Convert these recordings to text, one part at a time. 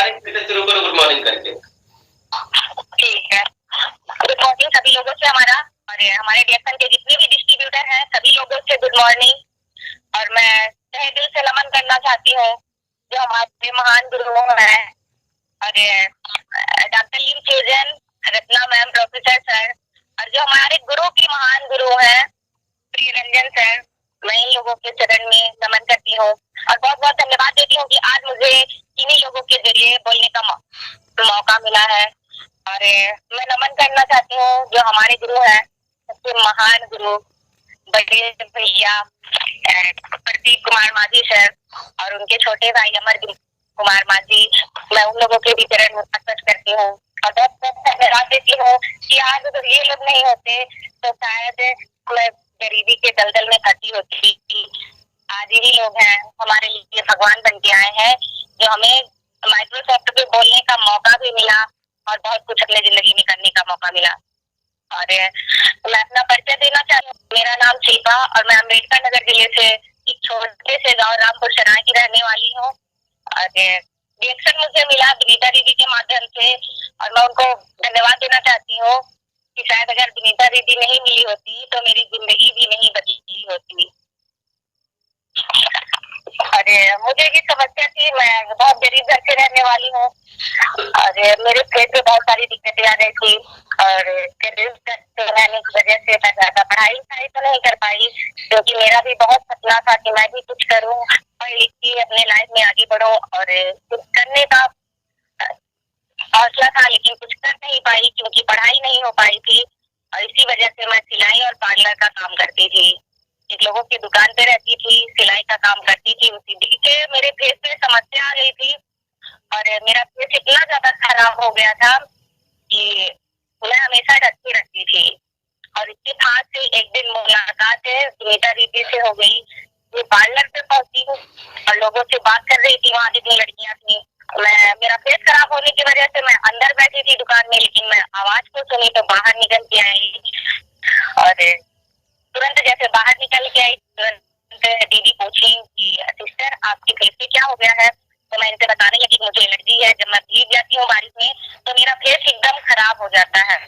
रहे फिर से शुरू करो गुड मॉर्निंग करके। ठीक है। गुड मॉर्निंग सभी लोगों से हमारा, और हमारे डीएक्सन के जितने भी डिस्ट्रीब्यूटर हैं सभी लोगों से गुड मॉर्निंग। और मैं तहे दिल से नमन करना चाहती हूँ जो हमारे महान गुरु हैं, और डॉक्टर लीम चेजन, रत्ना मैम, प्रोफेसर सर, और जो हमारे गुरु की महान गुरु हैं प्रिय रंजन सर, मैं इन लोगों के चरण में नमन करती हूँ और बहुत बहुत धन्यवाद देती हूँ कि आज मुझे इन्हीं लोगों के जरिए बोलने का मौका मिला है। और मैं नमन करना चाहती हूँ जो हमारे गुरु हैं, सबसे महान गुरु बड़े भैया प्रदीप कुमार माझी सर और उनके छोटे भाई अमर कुमार माझी, मैं उन लोगों के भी चरण में नमन करती हूँ और बहुत बहुत धन्यवाद देती हूँ कि आज अगर ये लोग नहीं होते तो शायद मैं गरीबी के दलदल में फंसी होती। आज यही लोग हैं हमारे लिए भगवान बन के आए हैं, जो हमें माइक्रोसॉफ्ट पे बोलने का मौका भी मिला और बहुत कुछ अपने जिंदगी में करने का मौका मिला। और मैं अपना परिचय देना चाहती हूँ। मेरा नाम शिल्पा और मैं अम्बेडकर नगर जिले से एक छोटे से गाँव रामपुर सराय की रहने वाली हूँ। और रिएक्शन मुझे मिला विनीता दीदी के माध्यम से और मैं उनको धन्यवाद देना चाहती हूँ कि शायद अगर विनीता दीदी नहीं मिली होती तो मेरी जिंदगी भी नहीं बदली होती। अरे मुझे ये समस्या थी, मैं बहुत गरीब घर से रहने वाली हूँ और मेरे पेट में बहुत सारी दिक्कतें आ गई थी और रहने की वजह से मैं ज्यादा पढ़ाई तो नहीं कर पाई, क्योंकि मेरा भी बहुत सपना था कि मैं भी कुछ करूँ, पढ़ लिख के अपने लाइफ में आगे बढ़ूं और कुछ करने का हौसला था, लेकिन कुछ कर नहीं पाई क्योंकि पढ़ाई नहीं हो पाई थी। और इसी वजह से मैं सिलाई और पार्लर का काम करती थी, एक लोगों की दुकान पे रहती थी, सिलाई का काम करती थी। उसी बीच मेरे फेस पे समस्या आ गई थी और मेरा फेस इतना ज्यादा खराब हो गया था कि मैं हमेशा डरती रहती थी। और इसके बाद से एक दिन मुलाकात सुनीता दीदी से हो गई। मैं पार्लर पे पहुंची और लोगों से बात कर रही थी, वहाँ जितनी लड़कियां थी। मेरा फेस खराब होने की वजह से मैं अंदर बैठी थी दुकान में, लेकिन मैं आवाज को सुनी तो बाहर निकल के आई और तुरंत जैसे बाहर निकल के आई तुरंत दीदी पूछी कि सिस्टर आपके फेस पे क्या हो गया है, तो मैं इनसे बताने लगी कि मुझे एलर्जी है, जब मैं भीग जाती हूँ बारिश में तो मेरा फेस एकदम खराब हो जाता है।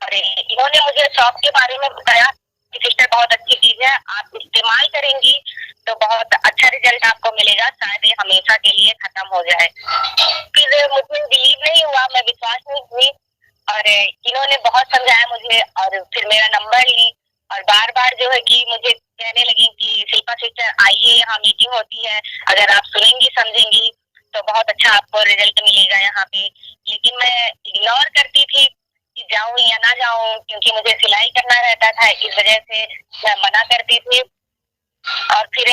और इन्होंने मुझे शॉप के बारे में बताया कि सिस्टर बहुत अच्छी चीज है, आप इस्तेमाल करेंगी तो बहुत अच्छा रिजल्ट आपको मिलेगा, शायद ये हमेशा के लिए खत्म हो जाए। फिर मुझे बिलीव नहीं हुआ, मैं विश्वास नहीं हुई और इन्होंने बहुत समझाया मुझे और फिर मेरा नंबर ली और बार बार जो है कि मुझे कहने लगी कि शिल्पा सिस्टर आइए, यहाँ मीटिंग होती है, अगर आप सुनेंगी समझेंगी तो बहुत अच्छा आपको रिजल्ट मिलेगा यहाँ पे। लेकिन मैं इग्नोर करती थी कि जाऊं या ना जाऊं, क्योंकि मुझे सिलाई करना रहता था, इस वजह से मैं मना करती थी। और फिर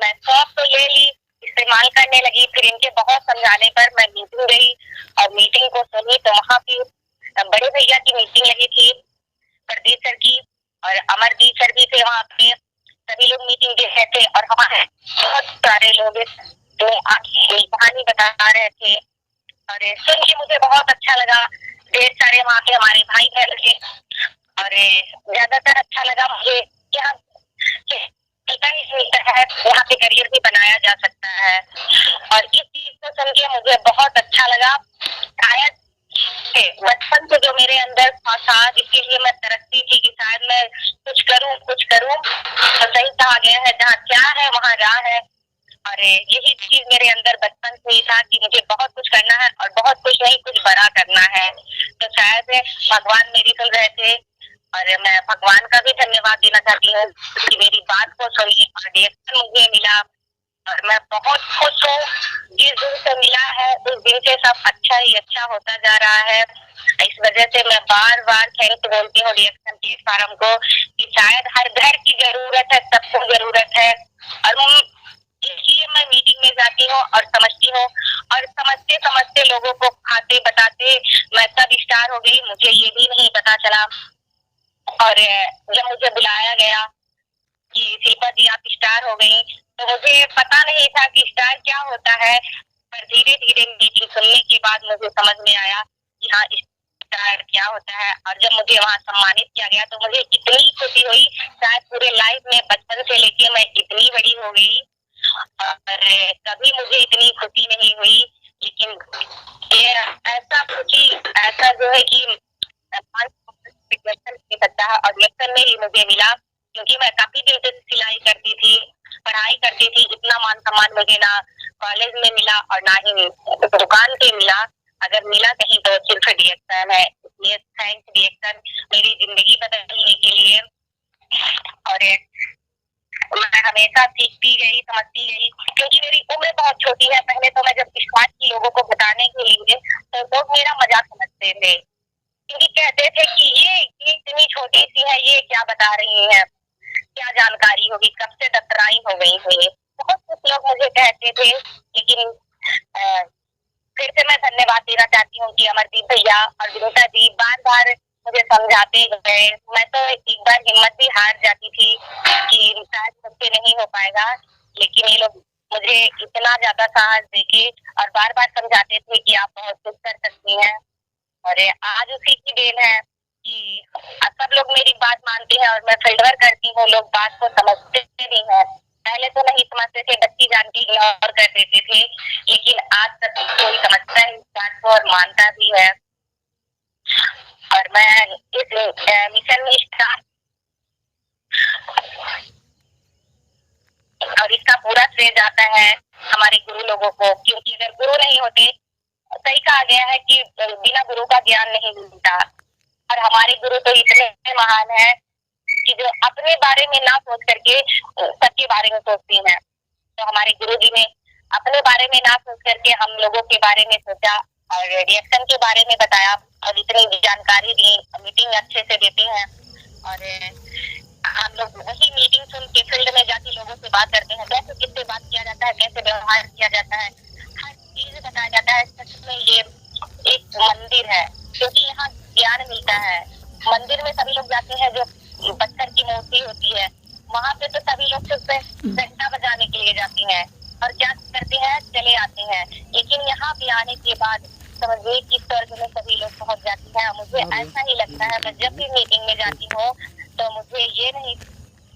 मैं शॉप तो ले ली, इस्तेमाल करने लगी। फिर इनके बहुत समझाने पर मैं मीटिंग गई और मीटिंग को सुनी तो वहाँ पे बड़े भैया की मीटिंग लगी थी, प्रदीप सर की और अमरजीत सर भी थे वहाँ पे, सभी लोग मीटिंग दे रहे थे और हमारे बहुत सारे लोग जो आपकी कहानी बता रहे थे और सुन के मुझे बहुत अच्छा लगा। ढेर सारे वहाँ के हमारे भाई बहन थे और ज्यादातर अच्छा लगा मुझे यहाँ है, यहाँ पे करियर भी बनाया जा सकता है और इस चीज को सुन के मुझे बहुत अच्छा लगा। शायद बचपन से जो मेरे अंदर था जिसके लिए मैं तरसती थी कि शायद मैं कुछ करूं तो सही कहा गया है, जहाँ क्या है वहाँ राह है। और यही चीज मेरे अंदर बचपन से ही था कि मुझे बहुत कुछ करना है और बहुत कुछ नहीं, कुछ बड़ा करना है। तो शायद भगवान मेरी सुन रहे थे और मैं भगवान का भी धन्यवाद देना चाहती हूँ कि मेरी बात को सुनी और रिएक्शन मुझे मिला और मैं बहुत खुश हूँ। जिस दिन से मिला है उस दिन से सब अच्छा ही अच्छा होता जा रहा है। इस वजह से मैं बार बार थैंक बोलती हूँ रिएक्शन प्लेटफॉर्म को कि शायद हर घर की जरूरत है, सबको जरूरत है। और इसलिए मैं मीटिंग में जाती हूँ और समझती हूँ और समझते समझते लोगों को खाते बताते मैं तब स्टार हो गई, मुझे ये भी नहीं पता चला। और जब मुझे बुलाया गया कि शिल्पा जी आप स्टार हो गई, तो मुझे पता नहीं था कि स्टार क्या होता है, पर धीरे धीरे मीटिंग सुनने के बाद मुझे समझ में आया कि हाँ स्टार क्या होता है। और जब मुझे वहाँ सम्मानित किया गया तो मुझे इतनी खुशी हुई, शायद पूरे लाइफ में बचपन से लेके मैं इतनी बड़ी हो गई और कभी मुझे इतनी खुशी नहीं हुई। लेकिन ही मुझे मिला, क्योंकि मैं काफी दिन से सिलाई करती थी, पढ़ाई करती थी, इतना मान सम्मान मुझे ना कॉलेज में मिला और ना ही दुकान पे मिला। अगर मिला कहीं तो सिर्फ डीएक्सन है, इसलिए थैंक्स डीएक्सन मेरी जिंदगी बदलने के लिए। और मैं हमेशा सीखती गई, समझती गई, क्योंकि मेरी उम्र बहुत छोटी है। पहले तो मैं जब स्टार्ट की लोगों को बताने के लिए, तो लोग मेरा मजाक समझते थे, क्योंकि कहते थे कि ये इतनी छोटी सी है, ये क्या बता रही है, क्या जानकारी होगी, कब से दतराई हो गई हुई। बहुत कुछ लोग मुझे कहते थे, लेकिन फिर से मैं धन्यवाद देना चाहती हूँ कि अमरदीप भैया और विनीता जी बार बार मुझे समझाते गए। मैं तो एक बार हिम्मत भी हार जाती थी कि शायद मुझसे नहीं हो पाएगा, लेकिन ये लोग मुझे इतना ज्यादा साहस देके और बार बार समझाते थे कि आप बहुत कुछ कर सकती हैं। और आज उसी की देन है कि सब लोग मेरी बात मानते हैं और मैं फील्ड वर्क करती हूँ, लोग बात को समझते भी हैं। पहले तो नहीं समझते थे, बच्ची जान के इग्नोर कर देते थे, लेकिन आज तक कोई समझता है इस बात को और मानता भी है। और मैं इस मिशन में स्टार्ट, और इसका पूरा श्रेय जाता है हमारे गुरु लोगों को, क्योंकि अगर गुरु नहीं होते, सही कहा गया है कि बिना गुरु का ज्ञान नहीं मिलता। और हमारे गुरु तो इतने महान हैं कि जो अपने बारे में ना सोच करके सबके बारे में सोचती हैं। तो हमारे गुरु जी ने अपने बारे में ना सोच करके हम लोगों के बारे में सोचा और रिएक्शन के बारे में बताया और इतनी जानकारी दी। मीटिंग अच्छे से देते हैं और हम लोग वही मीटिंग सुन के फील्ड में जाके लोगों से बात करते हैं, कैसे किससे बात किया जाता है, कैसे व्यवहार किया जाता है, हर चीज बताया जाता है। सच में ये एक मंदिर है, क्योंकि यहाँ ज्ञान मिलता है। मंदिर में सभी लोग जाते हैं, जो पत्थर की मूर्ति होती है, वहाँ पे तो सभी लोग सिर्फ घंटा बजाने के लिए जाती हैं और क्या करते हैं, चले आते हैं। लेकिन यहाँ पे आने के बाद समझिए कि स्वर्ग में सभी लोग पहुँच जाते हैं। मुझे ऐसा ही लगता है, मैं जब भी मीटिंग में जाती हूँ तो मुझे ये नहीं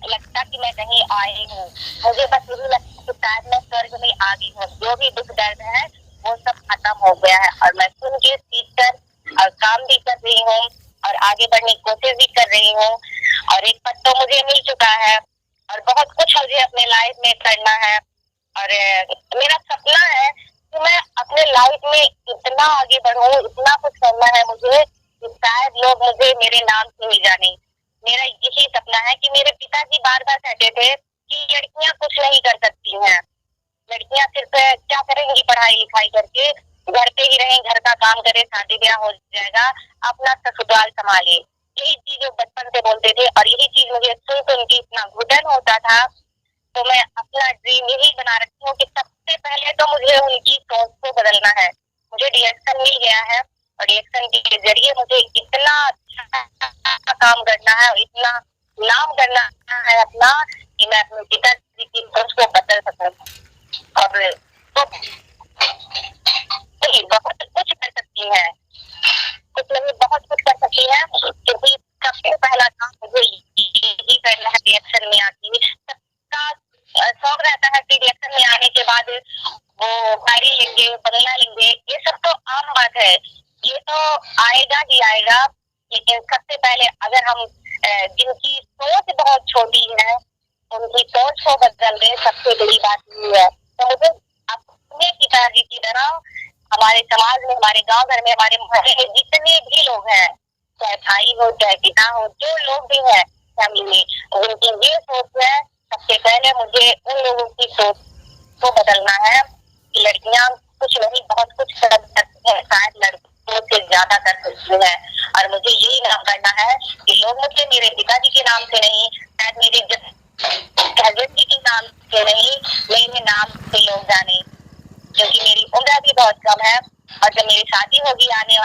लगता कि मैं कहीं आई हूँ, मुझे बस यही लगता है कि शायद मैं स्वर्ग में आ गई हूँ। जो भी दुख दर्द है वो सब खत्म हो गया है और मैं सुन के सीख कर और काम भी कर रही हूँ और आगे बढ़ने की कोशिश भी कर रही हूँ। और एक पद तो मुझे मिल चुका है और बहुत कुछ मुझे अपने लाइफ में करना है। और मेरा सपना है कि मैं अपने लाइफ में इतना आगे बढ़ूं, इतना कुछ करना है मुझे कि शायद लोग मुझे मेरे नाम से ही जाने। मेरा यही सपना है कि मेरे पिताजी बार बार कहते थे कि लड़कियां कुछ नहीं कर सकती हैं, लड़कियां सिर्फ क्या करेंगी पढ़ाई लिखाई करके, घर पे ही रहें, घर का काम करें, शादी ब्याह हो जाएगा, अपना ससुराल संभाले। यही चीज वो बचपन से बोलते थे और यही चीज मुझे सुन सुन के इतना घुटन होता था। तो मैं अपना ड्रीम यही बना रखी हूँ कि सबसे पहले तो मुझे उनकी सोच को बदलना है। मुझे डीएक्शन मिल गया है और डीएक्शन के जरिए मुझे इतना अच्छा काम करना है और इतना नाम करना है अपना कि मैं अपने पिताजी की सोच को बदल सकूं। और तो बहुत कुछ कर सकती है, कुछ नहीं बहुत कुछ कर सकती है, क्योंकि सबसे पहला काम मुझे यही करना है डीएक्शन में आके। सबका शौक रहता है कि डीएक्शन में आने के बाद वो गाड़ी लेंगे, बंगला लेंगे, ये सब तो आम बात है, ये तो आएगा ही आएगा। लेकिन सबसे पहले अगर हम जिनकी सोच बहुत छोटी है उनकी सोच को बदल दे, सबसे बड़ी बात ये है। तो मुझे अपने पिताजी की तरह हमारे समाज में, हमारे गांव घर में, हमारे मोहल्ले में जितने भी लोग हैं, चाहे भाई हो चाहे पिता हो, जो लोग भी हैं फैमिली में, उनकी ये सोच है। सबसे पहले मुझे उन लोगों की सोच को बदलना है कि लड़कियां कुछ नहीं बहुत कुछ कर सकती है, शायद लड़कों से ज्यादा कर सकती है। और मुझे यही नाम करना है कि लोग मुझे मेरे पिताजी के नाम से नहीं, शायद मेरे हस्बैंड जी के नाम से नहीं, मेरे नाम से लोग जाने, क्योंकि मेरी उम्र भी बहुत कम है और जब मेरी शादी होगी आने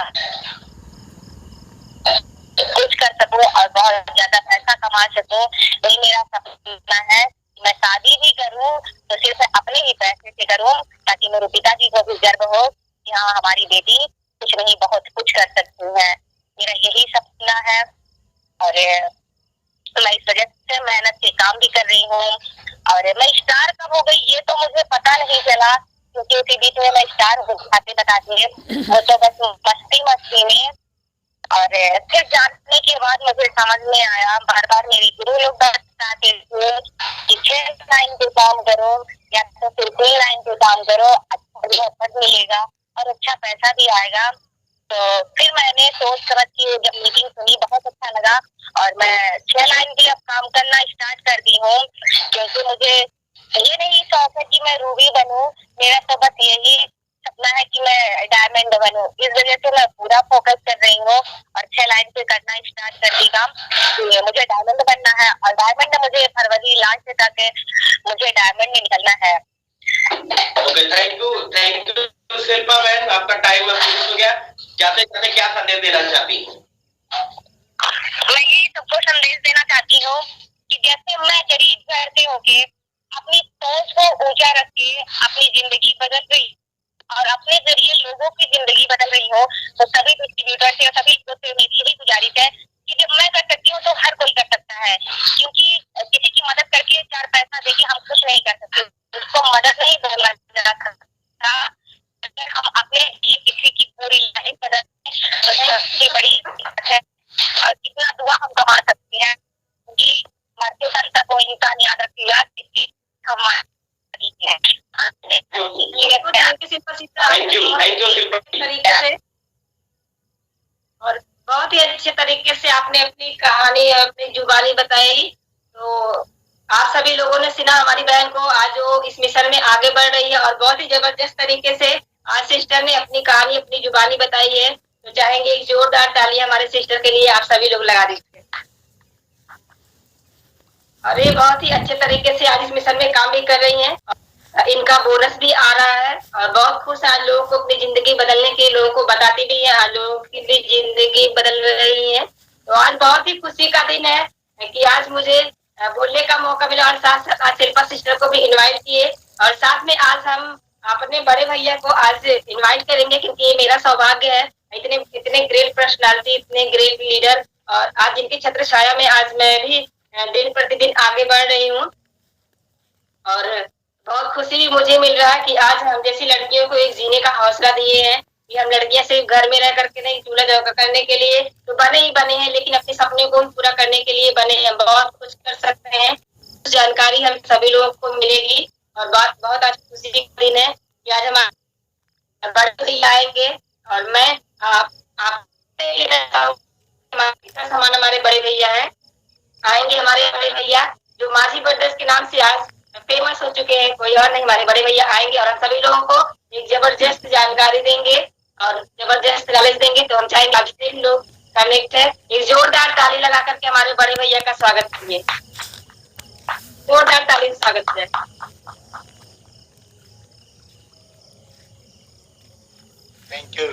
कुछ कर सकूं और बहुत ज्यादा पैसा कमा सकूं। यही मेरा सपना है। मैं शादी भी करूं तो सिर्फ अपने ही पैसे से करूं, ताकि मेरे पिताजी को भी गर्व हो कि हाँ हमारी बेटी कुछ नहीं बहुत कुछ कर सकती है। मेरा यही सपना है और मैं इस वजह से मेहनत से काम भी कर रही हूँ। और मैं स्टार कब हो गई ये तो मुझे पता नहीं चला, क्योंकि उसी बीच में मैं स्टार बताते बताते वो तो बस मस्ती मस्ती में और फिर जानने के बाद मुझे समझ में आया, बार बार मेरी गुरु लोग बताते थे कि 6 लाइन पे काम करो या तो फिर 3 लाइन पे काम करो, अच्छा पद मिलेगा और अच्छा पैसा भी आएगा। तो फिर मैंने सोच समझ के जब मीटिंग सुनी, बहुत अच्छा लगा और मैं 6 लाइन भी अब काम करना स्टार्ट कर दी हूँ, क्योंकि मुझे ये नहीं शौक है कि मैं रूबी बनूं, मेरा तो बस यही सपना है कि मैं डायमंड बनूं। इस वजह से मैं पूरा फोकस कर रही हूँ और 6 लाइन पे करना स्टार्ट कर दी काम। मुझे डायमंड बनना है और डायमंड मुझे फरवरी लास्ट तक मुझे डायमंड निकलना है। ओके, थैंक यू शिल्पा बहन, आपका टाइम अब फिनिश हो गया। जाते जाते क्या संदेश देना चाहती हैं? मैं यही सबको संदेश देना चाहती हूँ कि जैसे मैं गरीब घर से होके अपनी सोच को ऊंचा रख के अपनी जिंदगी बदल रही और अपने जरिए लोगों की जिंदगी बदल रही हो, तो सभी डिस्ट्रीब्यूटर से और सभी से मेरी यही गुजारिश है कि जब मैं कर सकती हूँ तो हर कोई कर सकता है, क्योंकि किसी की मदद करके 4 पैसा देके हम कुछ नहीं कर सकते। उसको मदद नहीं बोला जा सकता। अगर हम अपने लिए किसी की पूरी लाइफ बदल तो सबसे बड़ी बात है। और कितना दुआ हम कमा सकते हैं, क्योंकि मरते दम तक वो इंसान याद रखेगा कि हम थैंक यू शिल्पा। तरीके से और बहुत ही अच्छे तरीके से आपने अपनी कहानी अपनी जुबानी बताई। तो आप सभी लोगों ने सुना हमारी बहन को आज वो इस मिशन में आगे बढ़ रही है और बहुत ही जबरदस्त तरीके से आज सिस्टर ने अपनी कहानी अपनी जुबानी बताई है। तो चाहेंगे एक जोरदार ताली हमारे सिस्टर के लिए आप सभी लोग लगा दीजिए। और ये बहुत ही अच्छे तरीके से आज इस मिशन में काम भी कर रही हैं। इनका बोनस भी आ रहा है और बहुत खुश आज लोगों को अपनी जिंदगी बदलने के लोगों को बताती भी है, आज लोगों की भी जिंदगी बदल रही है। तो आज बहुत ही खुशी का दिन है कि आज मुझे बोलने का मौका मिला और साथ साथ आज शिल्पा सिस्टर को भी इनवाइट किए और साथ में आज हम अपने बड़े भैया को आज इनवाइट करेंगे, क्योंकि ये मेरा सौभाग्य है। इतने ग्रेट पर्सनालिटी, इतने ग्रेट लीडर और आज जिनकी छत्र छाया में आज मैं भी दिन प्रतिदिन आगे बढ़ रही हूँ। और बहुत खुशी भी मुझे मिल रहा है कि आज हम जैसी लड़कियों को एक जीने का हौसला दिए हैं कि हम लड़कियां सिर्फ घर में रह करके नहीं, चूल्हा चौका करने के लिए तो बने ही बने हैं, लेकिन अपने सपने को पूरा करने के लिए बने हैं, बहुत कुछ कर सकते हैं। जानकारी हम सभी लोगों को मिलेगी और बहुत आज खुशी का दिन है कि आज हम बड़े भैया आएंगे और मैं आप समान हमारे बड़े भैया हैं, आएंगे हमारे बड़े भैया जो माझी ब्रदर्स के नाम से आज फेमस हो चुके हैं, कोई और नहीं, हमारे बड़े भैया आएंगे और हम सभी लोगों को एक जबरदस्त जानकारी देंगे और जबरदस्त नॉलेज देंगे। तो हम चाहेंगे आप जितने लोग कनेक्ट है एक जोरदार ताली लगा करके हमारे बड़े भैया का स्वागत कीजिए। जोरदार ताली से स्वागत है। Thank you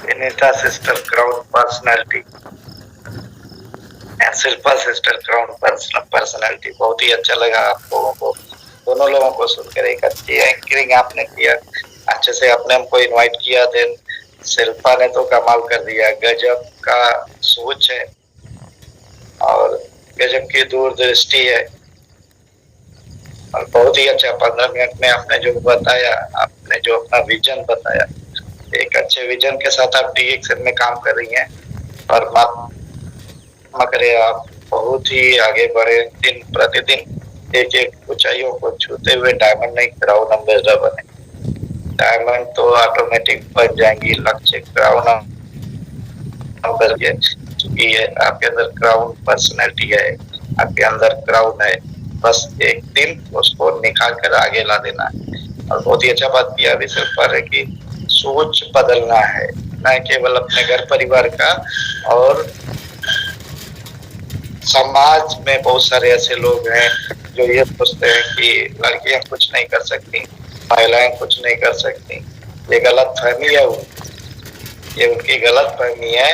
Vinita sister crown personality, Shilpa sister crown personality. बहुत ही अच्छा लगा आप लोगों को, दोनों लोगों को सुनकर। एक अच्छी एंकरिंग आपने किया, अच्छे से आपने हमको इनवाइट किया। देन शिल्पा ने तो कमाल कर दिया, गजब का सोच है और गजब की दूरदृष्टि है और बहुत ही अच्छा 15 मिनट में आपने जो बताया, आपने जो अपना विजन बताया, एक अच्छे विजन के साथ आप DXN में काम कर रही हैं और करे आप बहुत ही आगे बढ़े, दिन प्रतिदिन एक ऊंचाइयों को छूते हुए डायमंड नहीं क्राउन एम्बेसडर बने। डायमंड तो ऑटोमेटिक बन जाएंगी, लक्ष्य क्राउन एम्बेसडर, क्योंकि ये आपके अंदर क्राउन पर्सनैलिटी है, आपके अंदर क्राउन है, बस एक दिन उसको निकाल कर आगे ला देना है। और बहुत ही अच्छा बात किया अभी सिर्फ पर है कि सोच बदलना है, न केवल अपने घर परिवार का, और समाज में बहुत सारे ऐसे लोग हैं जो ये सोचते हैं कि लड़कियां कुछ नहीं कर सकती, महिलाएं कुछ नहीं कर सकती। ये गलत फहमी है, ये उनकी गलत फहमी है।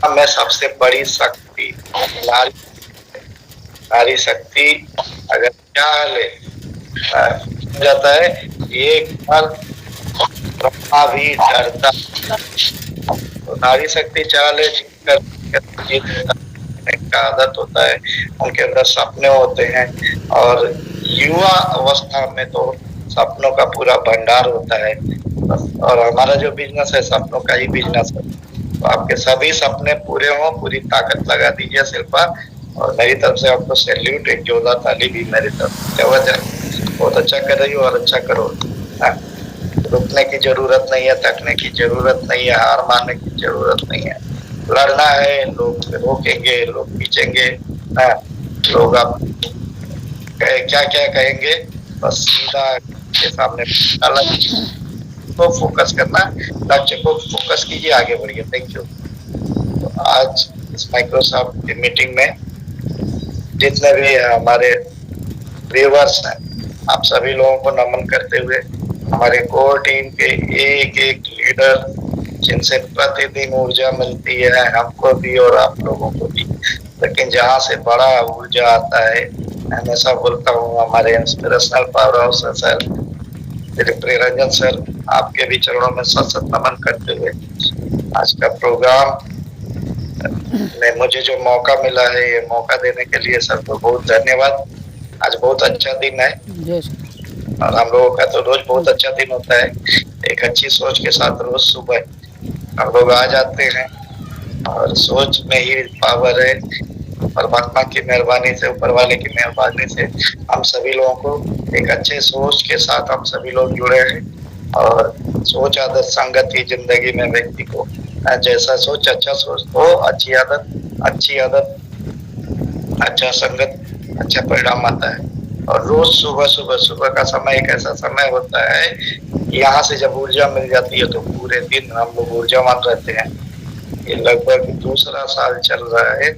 हमें सबसे बड़ी शक्ति नारी शक्ति अगर चाह ले जाता है, एक बार ब्रह्मा भी डरता, तो नारी शक्ति चाह ले का आदत होता है, उनके अंदर सपने होते हैं और युवा अवस्था में तो सपनों का पूरा भंडार होता है। बस। और हमारा जो बिजनेस है सपनों का ही बिजनेस है, तो आपके सभी सपने पूरे हों, पूरी ताकत लगा दीजिए शिल्पा। और मेरी तरफ से आपको सैल्यूट, एक जोरदार ताली भी मेरी तरफ से। क्या वजह, बहुत अच्छा कर रही हो और अच्छा करो। हाँ, रुकने की जरूरत नहीं है, थकने की जरूरत नहीं है, हार मानने की जरूरत नहीं है। लड़ना है, लोग रोकेंगे, लोग खींचेंगे, हाँ, लोग आप क्या क्या कहेंगे, बस सीधा के सामने अलग को फोकस करना, लक्ष्य को फोकस कीजिए, आगे बढ़िए। Thank you. तो आज इस माइक्रोसॉफ्ट की मीटिंग में जितने भी हमारे व्यूअर्स हैं, आप सभी लोगों को नमन करते हुए, हमारे कोर टीम के एक एक लीडर जिनसे प्रतिदिन ऊर्जा मिलती है हमको भी और आप लोगों को भी, लेकिन जहाँ से बड़ा ऊर्जा आता है, मैं हमेशा बोलता हूँ हमारे inspirational power house sir Shri Ranjan sir, आपके भी चरणों में सत सत नमन करते हुए आज का प्रोग्राम में मुझे जो मौका मिला है, ये मौका देने के लिए सर को बहुत धन्यवाद। आज बहुत अच्छा दिन है और हम लोगों का तो रोज बहुत अच्छा दिन होता है। एक अच्छी सोच के साथ रोज सुबह हम लोग आ जाते हैं और सोच में ही पावर है। परमात्मा की मेहरबानी से, ऊपर वाले की मेहरबानी से हम सभी लोगों को एक अच्छे सोच के साथ हम सभी लोग जुड़े हैं। और सोच आदत संगत ही जिंदगी में व्यक्ति को जैसा सोच, अच्छा सोच तो अच्छी आदत अच्छा संगत, अच्छा परिणाम आता है। और रोज सुबह का समय एक ऐसा समय होता है, यहाँ से जब ऊर्जा मिल जाती है तो पूरे दिन हम लोग ऊर्जावान रहते हैं। ये लगभग दूसरा साल चल रहा है।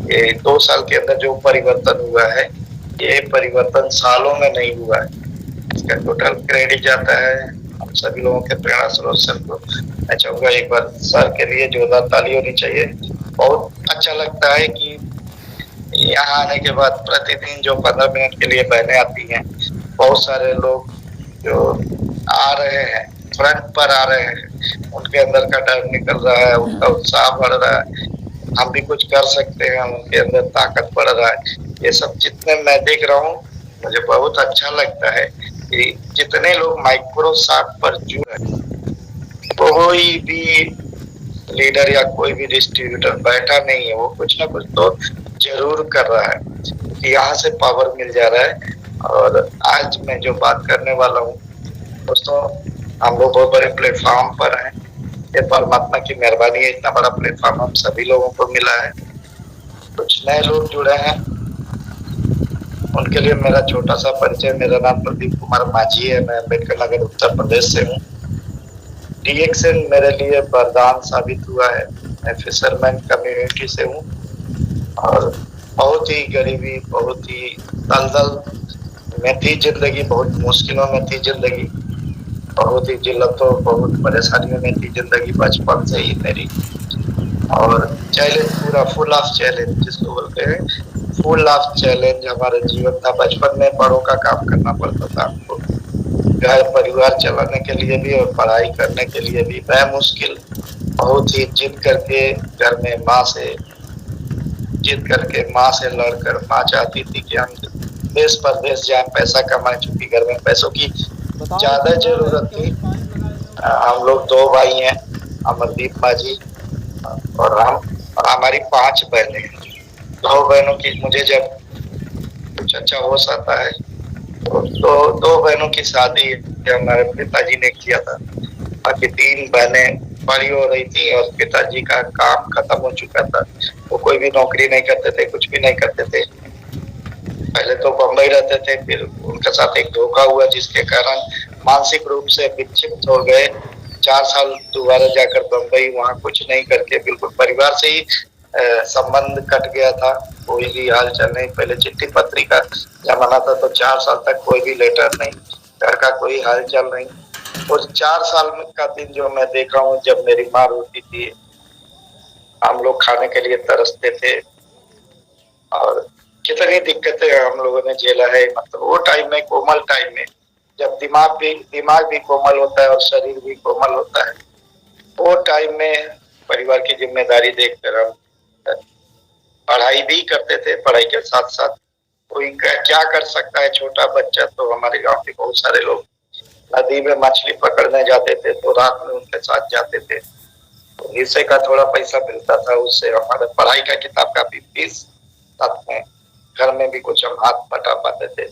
ये 2 साल के अंदर जो परिवर्तन हुआ है, ये परिवर्तन सालों में नहीं हुआ है। इसका टोटल क्रेडिट जाता है हम सभी लोगों के प्रेरणा स्रोत सर को। मैं चाहूंगा एक बार सर के लिए जोरदार ताली होनी चाहिए। बहुत अच्छा लगता है कि यहाँ आने के बाद प्रतिदिन जो 15 मिनट के लिए बहनें आती हैं, बहुत सारे लोग जो आ रहे हैं, फ्रंट पर आ रहे हैं, उनके अंदर का डर निकल रहा है, उनका उत्साह बढ़ रहा है, हम भी कुछ कर सकते हैं, उनके अंदर ताकत बढ़ रहा है। ये सब जितने मैं देख रहा हूँ, मुझे बहुत अच्छा लगता है कि जितने लोग माइक्रोसॉफ्ट पर जुड़े, कोई भी लीडर या कोई भी डिस्ट्रीब्यूटर बैठा नहीं है, वो कुछ ना कुछ तो जरूर कर रहा है, क्योंकि यहाँ से पावर मिल जा रहा है। और आज मैं जो बात करने वाला हूँ दोस्तों, हम लोग बहुत बड़े प्लेटफॉर्म पर हैं। ये परमात्मा की मेहरबानी है, इतना बड़ा प्लेटफॉर्म हम सभी लोगों को मिला है। कुछ नए लोग जुड़े हैं, उनके लिए मेरा छोटा सा परिचय। मेरा नाम प्रदीप कुमार माझी है, मैं अम्बेडकर नगर उत्तर प्रदेश से हूँ। डीएक्सएन मेरे लिए वरदान साबित हुआ है। मैं फिशरमैन कम्युनिटी से हूँ और बहुत ही गरीबी, बहुत ही दलदल में थी जिंदगी, बहुत मुश्किलों में थी जिंदगी, बहुत ही जिल्लतों, बहुत परेशानियों में थी जिंदगी बचपन से ही मेरी। और चैलेंज पूरा फुल ऑफ चैलेंज, जिसको बोलते हैं फुल ऑफ चैलेंज हमारा जीवन था। बचपन में बड़ों का काम करना पड़ता था हमको, घर परिवार चलाने के लिए भी और पढ़ाई करने के लिए भी। मैं मुश्किल बहुत ही जिद करके घर में माँ से लड़कर, माँ चाहती थी कि हम देश परदेश जाए, पैसा कमाए, चूंकि घर में पैसों की ज्यादा जरूरत थी। हम लोग 2 भाई हैं, अमरदीप माझी और हम, और हमारी 5 बहनें हैं। 2 बहनों की, मुझे जब कुछ अच्छा होश आता है तो 2 बहनों की शादी हमारे पिताजी ने किया था। बाकी 3 बहनें बड़ी हो रही थी और पिताजी का काम खत्म हो चुका था। वो कोई भी नौकरी नहीं करते थे, कुछ भी नहीं करते थे। पहले तो बम्बई रहते थे, फिर उनके साथ एक धोखा हुआ जिसके कारण मानसिक रूप से विक्षिप्त हो गए। 4 साल दोबारा जाकर बम्बई, वहाँ कुछ नहीं करके बिल्कुल परिवार से ही संबंध कट गया था। कोई भी हाल चाल नहीं, पहले चिट्ठी पत्री का जमाना था, तो 4 साल तक कोई भी लेटर नहीं, घर का कोई हाल चाल नहीं। और 4 साल का दिन जो मैं देखा हूँ, जब मेरी माँ रोती थी, हम लोग खाने के लिए तरसते थे और कितनी दिक्कतें हम लोगों ने झेला है। मतलब वो टाइम में, कोमल टाइम में, जब दिमाग भी कोमल होता है और शरीर भी कोमल होता है, वो टाइम में परिवार की जिम्मेदारी देखकर हम पढ़ाई भी करते थे। पढ़ाई के साथ साथ कोई क्या कर सकता है, छोटा बच्चा, तो हमारे गांव के बहुत सारे लोग नदी में मछली पकड़ने जाते थे तो रात में उनके साथ जाते थे, तो हिस्से का थोड़ा पैसा मिलता था, उससे हमारे पढ़ाई का किताब का भी फीस, साथ में घर में भी कुछ हम हाथ बटा पाते थे,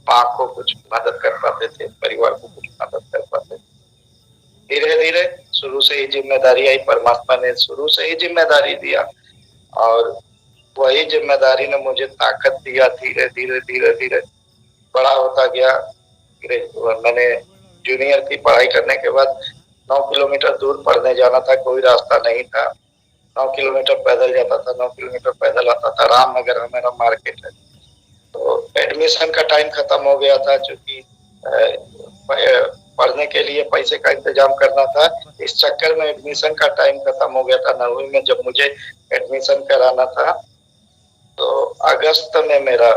माँ को कुछ मदद कर पाते थे, परिवार को कुछ मदद कर पाते थे। धीरे धीरे शुरू से ही जिम्मेदारी आई, परमात्मा ने शुरू से ही जिम्मेदारी दिया और वही जिम्मेदारी ने मुझे ताकत दिया। धीरे धीरे धीरे धीरे बड़ा होता गया। मैंने जूनियर की पढ़ाई करने के बाद 9 किलोमीटर दूर पढ़ने जाना था, कोई रास्ता नहीं था, 9 किलोमीटर पैदल जाता था, 9 किलोमीटर पैदल आता था। रामनगर हमारा मार्केट है, तो एडमिशन का टाइम खत्म हो गया था, चूंकि पढ़ने के लिए पैसे का इंतजाम करना था, इस चक्कर में एडमिशन का टाइम खत्म हो गया था। 9वीं में जब मुझे एडमिशन कराना था तो अगस्त में मेरा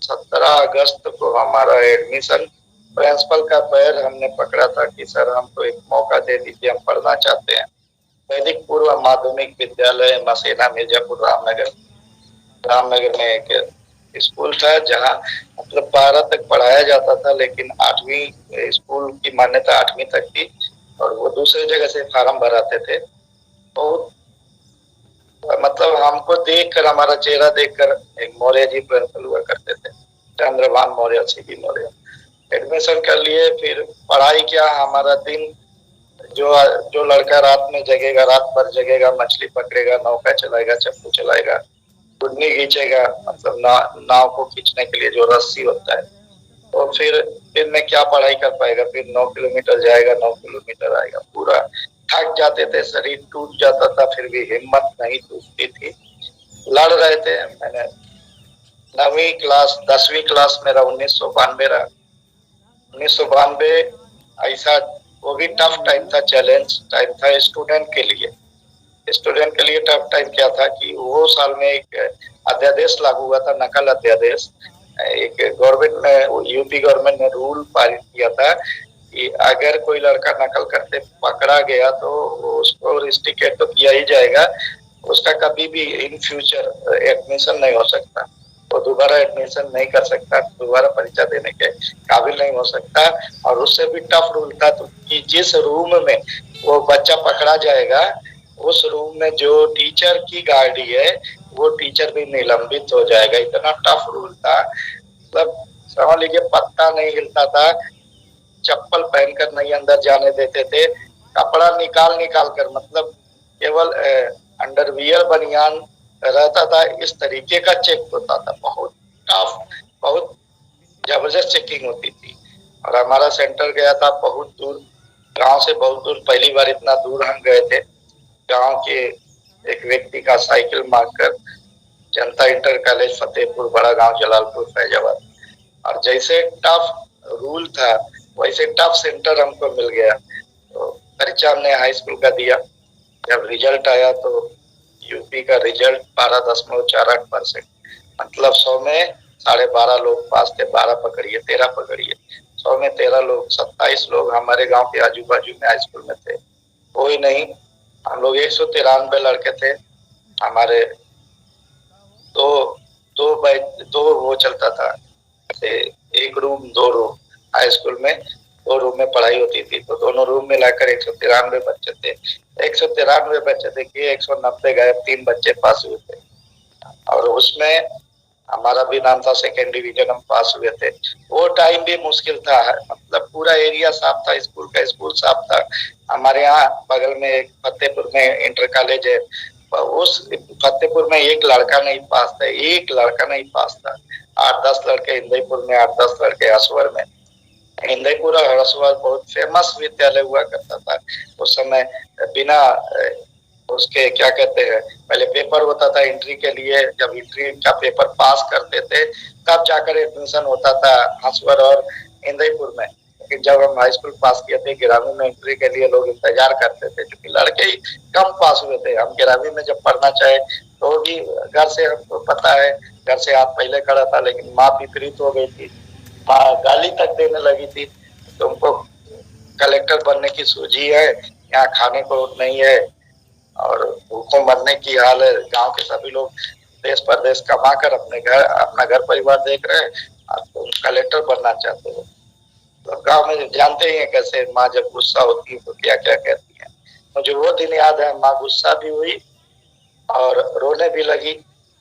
17 अगस्त को हमारा एडमिशन, प्रिंसिपल का पैर हमने पकड़ा था कि सर हमको एक मौका दे दीजिए, हम पढ़ना चाहते हैं। वैदिक पूर्व माध्यमिक विद्यालय मसेना मिर्जापुर रामनगर में एक स्कूल था जहाँ मतलब 12 तक पढ़ाया जाता था, लेकिन 8वीं स्कूल की मान्यता 8वीं तक थी और वो दूसरे जगह से फार्म भराते थे। बहुत मतलब हमको देखकर, हमारा चेहरा देखकर एक मौर्य जी प्रिंसिपल हुआ करते थे, चंद्रभान मौर्य, सीबी मौर्य। एडमिशन कर लिए, फिर पढ़ाई क्या, हमारा दिन जो लड़का रात में जगेगा, रात भर जगेगा, मछली पकड़ेगा, नौका चलाएगा, चप्पू चलाएगा, गुडनी खींचेगा, मतलब नाव को खींचने के लिए जो रस्सी होता है, तो फिर में क्या पढ़ाई कर पाएगा। फिर 9 किलोमीटर जाएगा, 9 किलोमीटर आएगा, पूरा थक जाते थे, शरीर टूट जाता था, फिर भी हिम्मत नहीं टूटती थी, लड़ रहे थे। मैंने 9वीं क्लास 10वीं क्लास मेरा 1992 रहा। 1992 ऐसा, वो भी टफ टाइम था, चैलेंज टाइम था स्टूडेंट के लिए। स्टूडेंट के लिए टफ टाइम क्या था कि वो साल में एक अध्यादेश लागू हुआ था, नकल अध्यादेश। एक गवर्नमेंट ने, यूपी गवर्नमेंट ने रूल पारित किया था कि अगर कोई लड़का नकल करते पकड़ा गया तो उसको रिस्ट्रिक्टेड तो किया ही जाएगा, उसका कभी भी इन फ्यूचर एडमिशन नहीं हो सकता, वो दोबारा एडमिशन नहीं कर सकता, दोबारा परीक्षा देने के काबिल नहीं हो सकता। और उससे भी टफ रूल था तो कि जिस रूम में वो बच्चा पकड़ा जाएगा, उस रूम में जो टीचर की गाड़ी है वो टीचर भी निलंबित हो जाएगा। इतना टफ रूल था, मतलब समझ लीजिए पत्ता नहीं हिलता था, चप्पल पहनकर नहीं अंदर जाने देते थे, कपड़ा निकाल कर, मतलब केवल अंडरवियर बनियान रहता था, इस तरीके का चेक होता था। बहुत टफ, बहुत जबरदस्त चेकिंग होती थी। और हमारा सेंटर गया था बहुत दूर, गांव से बहुत दूर, पहली बार इतना दूर हम गए थे। गांव के एक व्यक्ति का साइकिल मांगकर जनता इंटर कॉलेज फतेहपुर, बड़ा गांव जलालपुर फैजाबाद। और जैसे टफ रूल था वैसे टफ सेंटर हमको मिल गया। तो परीक्षा हमने हाई स्कूल का दिया, जब रिजल्ट आया तो यूपी का रिजल्ट 12.48%, मतलब 100 में 12.5 लोग पास थे, 12 पकड़िए 13 पकड़िए, 100 में 13 लोग, 27 लोग हमारे गांव के आजू बाजू में हाई स्कूल में थे, कोई नहीं। हम लोग 193 लड़के थे। हमारे दो वो चलता था, एक रूम 2 रूम, हाई स्कूल में 2 रूम में पढ़ाई होती थी, तो दोनों रूम मिलाकर 193 बच्चे थे। 193 बच्चे थे कि 190 गए, 3 बच्चे पास हुए थे और उसमें हमारा भी नाम था, सेकेंड डिवीजन हम पास हुए थे। वो टाइम भी मुश्किल था, मतलब पूरा एरिया साफ था, स्कूल साफ था। हमारे यहाँ बगल में एक फतेहपुर में इंटर कॉलेज है, उस फतेहपुर में एक लड़का नहीं पास था, एक लड़का नहीं पास था। 8-10 लड़के इंदयपुर में, 8-10 लड़के हसवर में। इंदयपुर और हसवर बहुत फेमस विद्यालय हुआ करता था उस समय। बिना उसके क्या कहते हैं, पहले पेपर होता था एंट्री के लिए, जब एंट्री का पेपर पास करते थे तब जाकर एडमिशन होता था हसवर और इंदयपुर में। लेकिन जब हम हाई स्कूल पास किए थे, ग्रामीण में एंट्री के लिए लोग इंतजार करते थे, क्योंकि लड़के ही कम पास हुए थे। हम ग्रामीण में जब पढ़ना चाहे तो भी घर से, हमको पता है घर से हाथ पहले खड़ा था, लेकिन माँ विपरीत हो गई थी, माँ गाली तक देने लगी थी, तुमको कलेक्टर बनने की सूझी है, यहाँ खाने को नहीं है और भूखों मरने की हाल है। गांव के सभी लोग देश परदेश कमा कर अपना घर परिवार देख रहे हैं, आप तो कलेक्टर बनना चाहते हो। तो गांव में जानते ही हैं कैसे माँ जब गुस्सा होती है तो क्या क्या कहती है। मुझे वो दिन याद है, माँ गुस्सा भी हुई और रोने भी लगी,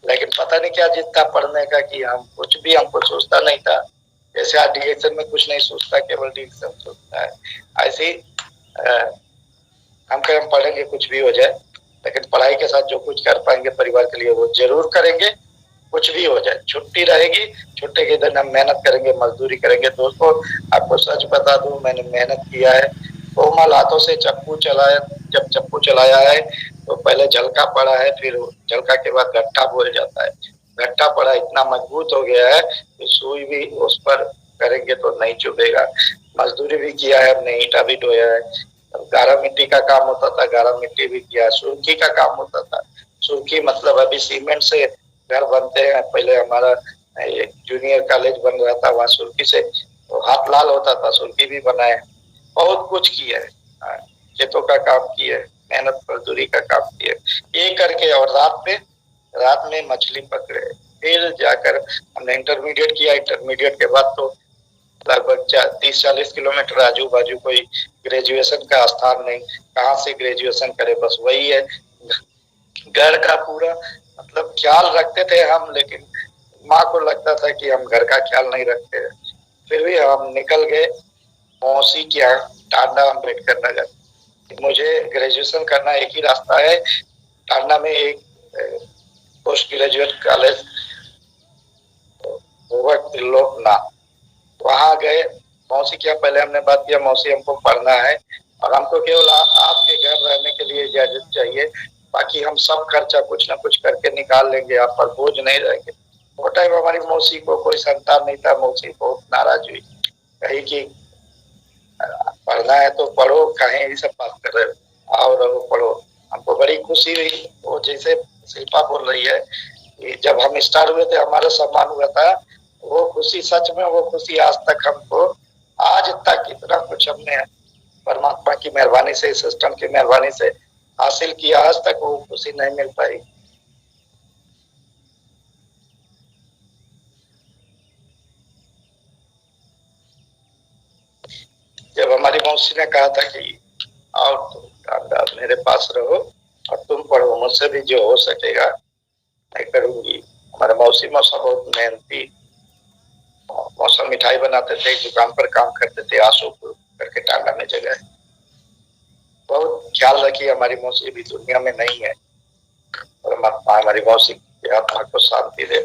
लेकिन पता नहीं क्या जिद था पढ़ने का कि हम कुछ भी हमको सोचता नहीं था। जैसे आज डिएक्शन में कुछ नहीं सोचता, केवल डिएक्शन सोचता है। ऐसे ही हम कहें हम पढ़ेंगे कुछ भी हो जाए, लेकिन पढ़ाई के साथ जो कुछ कर पाएंगे परिवार के लिए वो जरूर करेंगे, कुछ भी हो जाए। छुट्टी रहेगी, छुट्टी के दिन हम मेहनत करेंगे, मजदूरी करेंगे। दोस्तों आपको सच बता दूं, मैंने मेहनत किया है। कोमल हाथों से चप्पू चलाया, जब चप्पू चलाया है तो पहले झलका पड़ा है, फिर झलका के बाद गट्ठा बोल जाता है। गट्ठा पड़ा इतना मजबूत हो गया है कि सुई भी उस पर करेंगे तो नहीं चुभेगा। मजदूरी भी किया है हमने, ईंटा भी ढोया है। गारा मिट्टी का काम होता था, गारा मिट्टी भी किया। सुर्खी का काम होता था। सुर्खी मतलब अभी सीमेंट से घर बनते हैं, पहले हमारा जूनियर कॉलेज बन रहा था, वहाँ सुर्खी से तो हाथ लाल होता था, सुर्खी भी बनाए। बहुत कुछ किया है, खेतों का काम किया है, मेहनत मजदूरी का काम किया है। ये करके और रात में मछली पकड़े। फिर जाकर हमने इंटरमीडिएट किया। इंटरमीडिएट के बाद तो लगभग 30-40 किलोमीटर आजू बाजू कोई ग्रेजुएशन का स्थान नहीं, कहाँ से ग्रेजुएशन करे। बस वही है, घर का पूरा मतलब ख्याल रखते थे हम, लेकिन माँ को लगता था कि हम घर का ख्याल नहीं रखते। फिर भी हम निकल गए मौसी के यहाँ, टांडा अम्बेडकर नगर। मुझे ग्रेजुएशन करना एक ही रास्ता है, टांडा में एक पोस्ट ग्रेजुएट कॉलेज लोकनाथ, वहां गए मौसी के यहाँ। पहले हमने बात किया, मौसी हमको पढ़ना है और हमको केवल आपके घर रहने के लिए इजाजत चाहिए, बाकी हम सब खर्चा कुछ ना कुछ करके निकाल लेंगे, आप पर बोझ नहीं रहेंगे। वो टाइम हमारी मौसी को कोई संतान नहीं था। मौसी बहुत नाराज हुई, कही कि पढ़ना है तो पढ़ो, कहीं ये सब बात कर रहे हो, आओ रहो पढ़ो। हमको बड़ी खुशी हुई। वो जैसे शिल्पा बोल रही है कि जब हम स्टार्ट हुए थे हमारा सम्मान हुआ था, वो खुशी सच में वो खुशी आज तक हमको, आज तक इतना कुछ हमने परमात्मा की मेहरबानी से, सिस्टम की मेहरबानी से हासिल किया, आज तक वो खुशी नहीं मिल पाई। जब हमारी मौसी ने कहा था कि आओ तुम मेरे पास रहो और तुम पढ़ो, मुझसे भी जो हो सकेगा मैं करूंगी। हमारे मौसी मौसा बहुत मेहनती, मौसा मिठाई बनाते थे, एक दुकान पर काम करते थे, आशोपुर करके टांडा में जगह है। बहुत ख्याल रखी हमारी मौसी, भी दुनिया में नहीं है। परमात्मा हमारी मौसी की आत्मा को शांति दे,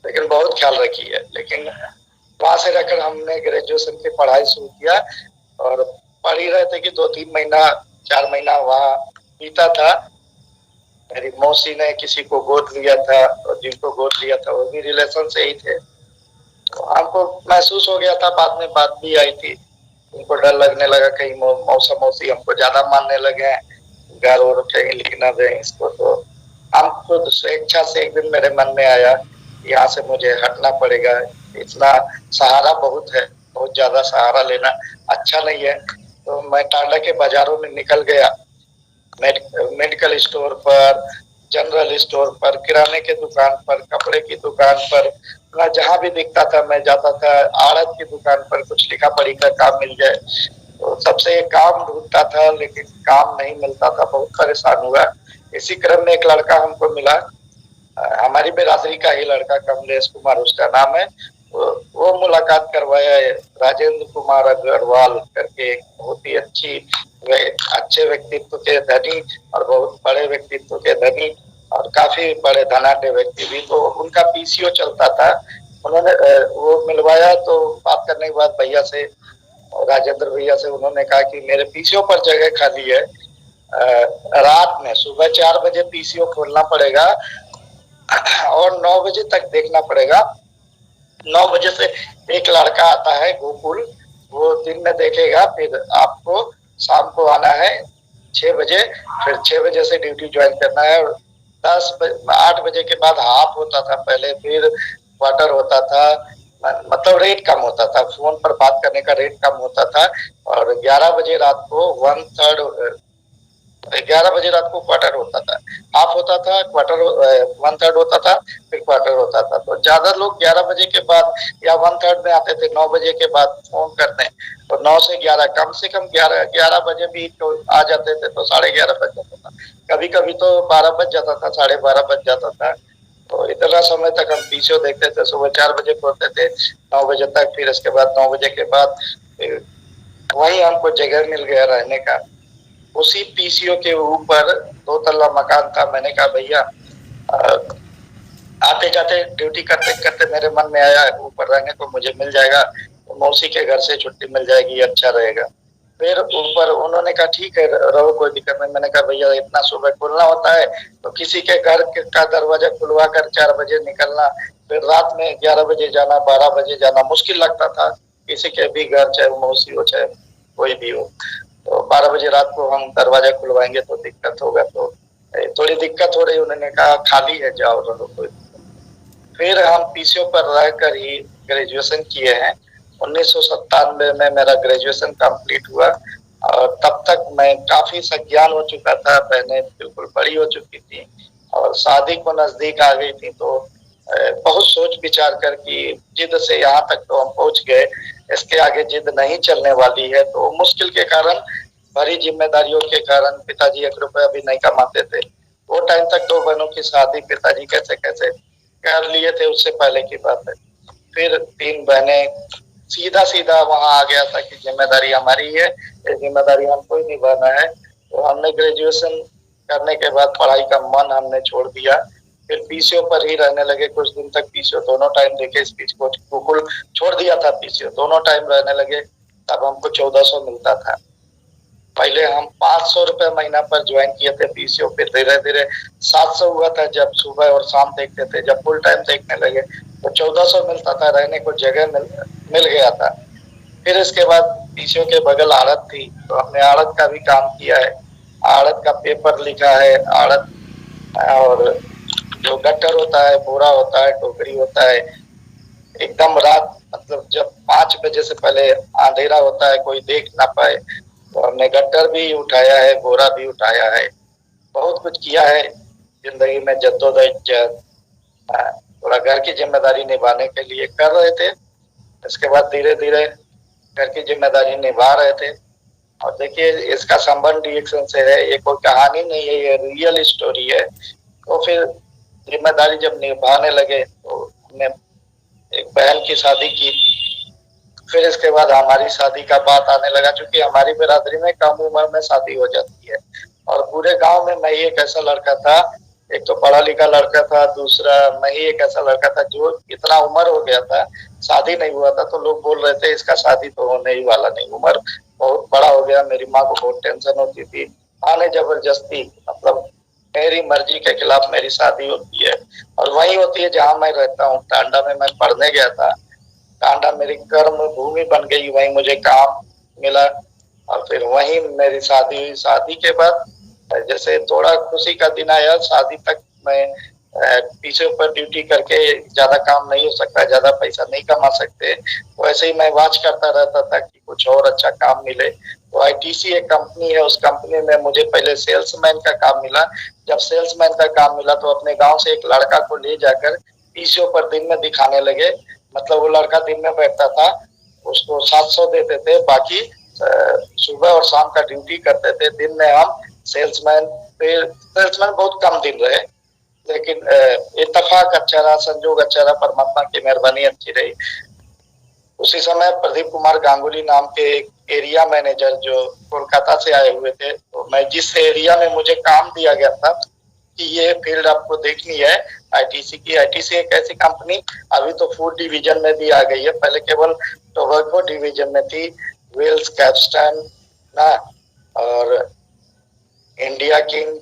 लेकिन बहुत ख्याल रखी है। लेकिन वहां से रहकर हमने ग्रेजुएशन की पढ़ाई शुरू किया और पढ़ ही रहे थे कि 2-3 महीना 4 महीना वहाँ बीता था। मेरी मौसी ने किसी को गोद लिया था और जिनको गोद लिया था वो भी रिलेशन से ही थे। तो हमको महसूस हो गया था, बाद में बात भी आई थी, उनको डर लगने लगा कहीं मौसा मौसी हमको ज्यादा मानने लगे, घर और कहीं लिख ना दें इसको। तो हम खुद स्वेच्छा से एक दिन मेरे मन में आया, यहाँ से मुझे हटना पड़ेगा, इतना सहारा बहुत है, बहुत ज्यादा सहारा लेना अच्छा नहीं है। तो मैं टांडा के बाजारों में निकल गया, मेडिकल स्टोर पर, जनरल स्टोर पर, किराने के दुकान पर, कपड़े की दुकान पर, मैं जहाँ भी दिखता था मैं जाता था। आड़त की दुकान पर कुछ लिखा पढ़ी का काम मिल जाए तो सबसे काम ढूंढता था, लेकिन काम नहीं मिलता था, बहुत परेशान हुआ। इसी क्रम में एक लड़का हमको मिला, हमारी बिरादरी का ही लड़का, कमलेश कुमार उसका नाम है। वो मुलाकात करवाया, राजेंद्र कुमार अग्रवाल करके, बहुत ही अच्छे व्यक्तित्व के धनी और बहुत बड़े व्यक्तित्व के धनी और काफी बड़े धनाढ्य व्यक्ति भी। तो उनका पीसीओ चलता था, उन्होंने वो मिलवाया। तो बात करने के बाद भैया से, राजेंद्र भैया से, उन्होंने कहा कि मेरे पीसीओ पर जगह खाली है, रात में सुबह 4 बजे पीसीओ खोलना पड़ेगा और 9 बजे तक देखना पड़ेगा। 9 बजे से एक लड़का आता है गोकुल, वो दिन में देखेगा, फिर आपको शाम को आना है 6 बजे, फिर 6 बजे से ड्यूटी ज्वाइन करना है। 8 बजे के बाद हाफ होता था पहले, फिर क्वार्टर होता था, मतलब रेट कम होता था, फोन पर बात करने का रेट कम होता था। और 11 बजे रात को 1/3 11 बजे रात को क्वार्टर होता था, हाफ होता था, क्वार्टर 1/3 होता था, फिर क्वार्टर होता था। तो ज्यादा लोग 11 बजे के बाद या 1/3 में आते थे, 9 बजे के बाद फोन करने, तो 9 से 11 कम से कम 11 बजे भी तो आ जाते थे, तो 11:30 बज जाता था, कभी कभी तो 12 बज जाता था, 12:30 बज जाता था। तो इतना समय तक हम पीसीओ देखते थे, सुबह 4 बजे खोलते थे 9 बजे तक, फिर इसके बाद 9 बजे के बाद वही हमको जगह मिल गया रहने का। उसी पीसीओ के ऊपर 2 तल्ला मकान था। मैंने कहा भैया आते जाते ड्यूटी करते करते मेरे मन में आया ऊपर रहने को मुझे मिल जाएगा, तो मौसी के घर से छुट्टी मिल जाएगी, अच्छा रहेगा। फिर ऊपर उन्होंने कहा ठीक है रहो, कोई दिक्कत नहीं। मैंने कहा भैया इतना सुबह खुलना होता है, तो किसी के घर का दरवाजा खुलवा कर 4 बजे निकलना, फिर रात में 11 बजे जाना, 12 बजे जाना मुश्किल लगता था। किसी के भी घर, चाहे वो मौसी हो चाहे कोई भी हो, तो 12 बजे रात को हम दरवाजा खुलवाएंगे तो दिक्कत होगा। तो थोड़ी दिक्कत हो रही, उन्होंने कहा खाली है जाओ रहो कोई। फिर हम पीसीओ पर रहकर ही ग्रेजुएशन किए हैं। 1997 में मेरा ग्रेजुएशन कंप्लीट हुआ, और तब तक मैं काफी सज्ञान हो चुका था, बहनें बिल्कुल बड़ी हो चुकी थी और शादी को नजदीक आ गई थी। तो बहुत सोच विचार कर की जिद से यहाँ तक तो हम पहुंच गए, इसके आगे जिद नहीं चलने वाली है। तो मुश्किल के कारण, बड़ी जिम्मेदारियों के कारण पिताजी 1 रुपया भी नहीं कमाते थे। वो टाइम तक 2 बहनों की शादी पिताजी कैसे कैसे कर लिए थे, उससे पहले की बात है। फिर 3 बहनें, सीधा सीधा वहां आ गया था कि जिम्मेदारी हमारी है, ये जिम्मेदारी हमको ही निभाना है। तो हमने ग्रेजुएशन करने के बाद पढ़ाई का मन हमने छोड़ दिया, फिर पीसीओ पर ही रहने लगे। कुछ दिन तक पीसीओ दोनों टाइम देखे, स्पीच कोच बिल्कुल छोड़ दिया था, पीसीओ दोनों टाइम रहने लगे। तब हमको 1400 मिलता था। पहले हम 500 रुपए महीना पर ज्वाइन किए थे पीसीओ, फिर धीरे धीरे 700 हुआ था जब सुबह और शाम देखते थे। जब फुल टाइम देखने लगे तो 1400 मिलता था, रहने को जगह मिल गया था। फिर इसके बाद पीसीओ के बगल आड़त थी, तो हमने आड़त का भी काम किया है। आड़त का पेपर लिखा है, आड़त और जो गट्टर होता है, बोरा होता है, टोकरी होता है, एकदम रात मतलब जब 5 बजे से पहले अंधेरा होता है, कोई देख ना पाए, तो हमने गट्टर भी उठाया है, बोरा भी उठाया है, बहुत कुछ किया है जिंदगी में। जद्दोजहद थोड़ा घर की जिम्मेदारी निभाने के लिए कर रहे थे। इसके बाद धीरे धीरे घर की जिम्मेदारी निभा रहे थे। और देखिए इसका संबंध रिएक्शन से है, ये कोई कहानी नहीं है, ये रियल स्टोरी है। तो फिर जिम्मेदारी जब निभाने लगे तो हमने एक बहन की शादी की। फिर इसके बाद हमारी शादी का बात आने लगा, क्योंकि हमारी बिरादरी में कम उम्र में शादी हो जाती है। और पूरे गांव में मैं ही एक ऐसा लड़का था, एक तो पढ़ा लिखा लड़का था, दूसरा मैं ही एक ऐसा लड़का था जो इतना उम्र हो गया था, शादी नहीं हुआ था। तो लोग बोल रहे थे इसका शादी तो होने ही वाला नहीं, उम्र बहुत बड़ा हो गया। मेरी माँ को बहुत टेंशन होती थी, आने जबरदस्ती मतलब मेरी मर्जी के खिलाफ मेरी शादी होती है। और वही होती है जहाँ मैं रहता हूँ, टांडा में मैं पढ़ने गया था। टांडा मेरी कर्म भूमि बन गई, वहीं मुझे काम मिला और फिर वहीं मेरी शादी हुई। शादी के बाद जैसे थोड़ा खुशी का दिन आया, शादी तक मैं पीछे पर ड्यूटी करके ज्यादा काम नहीं हो सकता, ज्यादा पैसा नहीं कमा सकते, वैसे ही मैं वॉच करता रहता था कि कुछ और अच्छा काम मिले। तो आईटीसी एक कंपनी है, उस कंपनी में मुझे पहले सेल्समैन का काम मिला। जब सेल्समैन का काम मिला तो अपने गांव से एक लड़का को ले जाकर पीसीओ पर दिन में दिखाने लगे। मतलब वो लड़का दिन में बैठता था, उसको 700 देते थे, बाकी सुबह और शाम का ड्यूटी करते थे। दिन में हम सेल्समैन बहुत कम दिन रहे, लेकिन इत्तेफाक अच्छा रहा, संजोग अच्छा रहा, परमात्मा की मेहरबानी अच्छी रही। उसी समय प्रदीप कुमार गांगुली नाम के एक एरिया मैनेजर जो कोलकाता से आए हुए थे, तो मैं जिस एरिया में मुझे काम दिया गया था कि ये फील्ड आपको देखनी है आईटीसी की। आईटीसी एक ऐसी कंपनी अभी तो फूड डिवीजन में भी आ गई है, पहले केवल टोबैको डिवीजन में थी। वेल्स, कैप्स्टन ना और इंडिया किंग,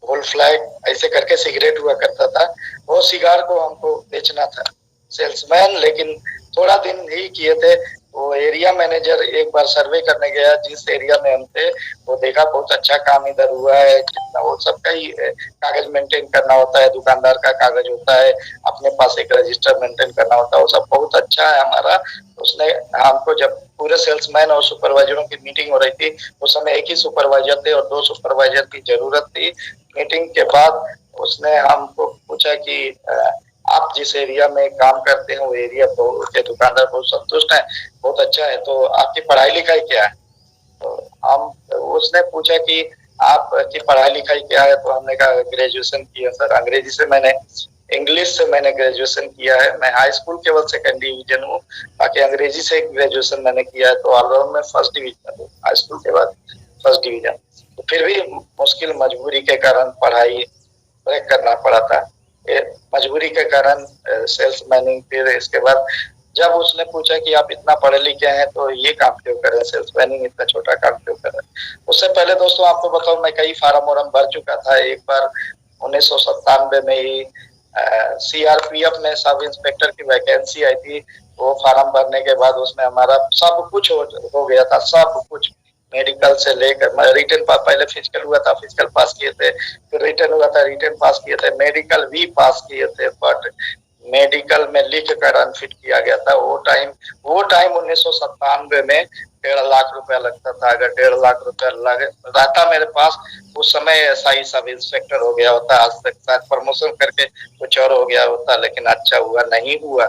होल फ्लैग ऐसे करके सिगरेट हुआ करता था। वो सिगार को हमको बेचना था, सेल्समैन लेकिन थोड़ा दिन ही किए थे। वो एरिया मैनेजर एक बार सर्वे करने गया जिस एरिया में हम थे, वो देखा बहुत अच्छा काम इधर हुआ है, जितना वो वो सबका ही कागज मेंटेन करना होता है, दुकानदार का कागज होता है, अपने पास एक रजिस्टर मेंटेन करना होता है, वो सब बहुत अच्छा है हमारा। उसने हमको जब पूरे सेल्समैन और सुपरवाइजरों की मीटिंग हो रही थी, उस समय एक ही सुपरवाइजर थे और 2 सुपरवाइजर की जरूरत थी। मीटिंग के बाद उसने हमको पूछा कि आप जिस एरिया में काम करते हैं वो एरिया के दुकानदार बहुत संतुष्ट है, बहुत अच्छा है, तो आपकी पढ़ाई लिखाई क्या है? तो हम उसने पूछा कि आपकी पढ़ाई लिखाई क्या है, तो हमने कहा ग्रेजुएशन किया सर, अंग्रेजी से मैंने, इंग्लिश से मैंने ग्रेजुएशन किया है, मैं हाई स्कूल केवल सेकंड डिवीजन हूँ, बाकी अंग्रेजी से ग्रेजुएशन मैंने किया है, तो ऑलराउंड में फर्स्ट डिवीजन हूँ, हाई स्कूल के बाद फर्स्ट डिवीजन। तो फिर भी मुश्किल मजबूरी के कारण पढ़ाई ब्रेक करना पड़ा था, मजबूरी के कारण सेल्स मैनिंग। फिर इसके बाद जब उसने पूछा कि आप इतना पढ़े लिखे हैं तो ये काम क्यों करें, सेल्स मैनिंग इतना छोटा काम क्यों करें। उससे पहले दोस्तों आपको बताऊं, मैं कई फार्म वार्म भर चुका था। एक बार 1997 में ही सीआरपीएफ में सब इंस्पेक्टर की वैकेंसी आई थी। वो फार्म भरने के बाद उसमें हमारा सब कुछ हो गया था, सब कुछ, मेडिकल से लेकर रिटर्न पास, पहले फिजिकल हुआ था, फिजिकल पास किए थे, फिर रिटर्न हुआ था, रिटर्न पास किए थे, मेडिकल भी पास किए थे, बट मेडिकल में लिख कर अनफिट किया गया था। वो टाइम 1997 में 1.5 लाख रुपया लगता था। अगर 1.5 लाख रुपया रहता मेरे पास, उस समय एसआई सब इंस्पेक्टर हो गया होता, आज तक शायद प्रमोशन करके कुछ और हो गया होता, लेकिन अच्छा हुआ नहीं हुआ।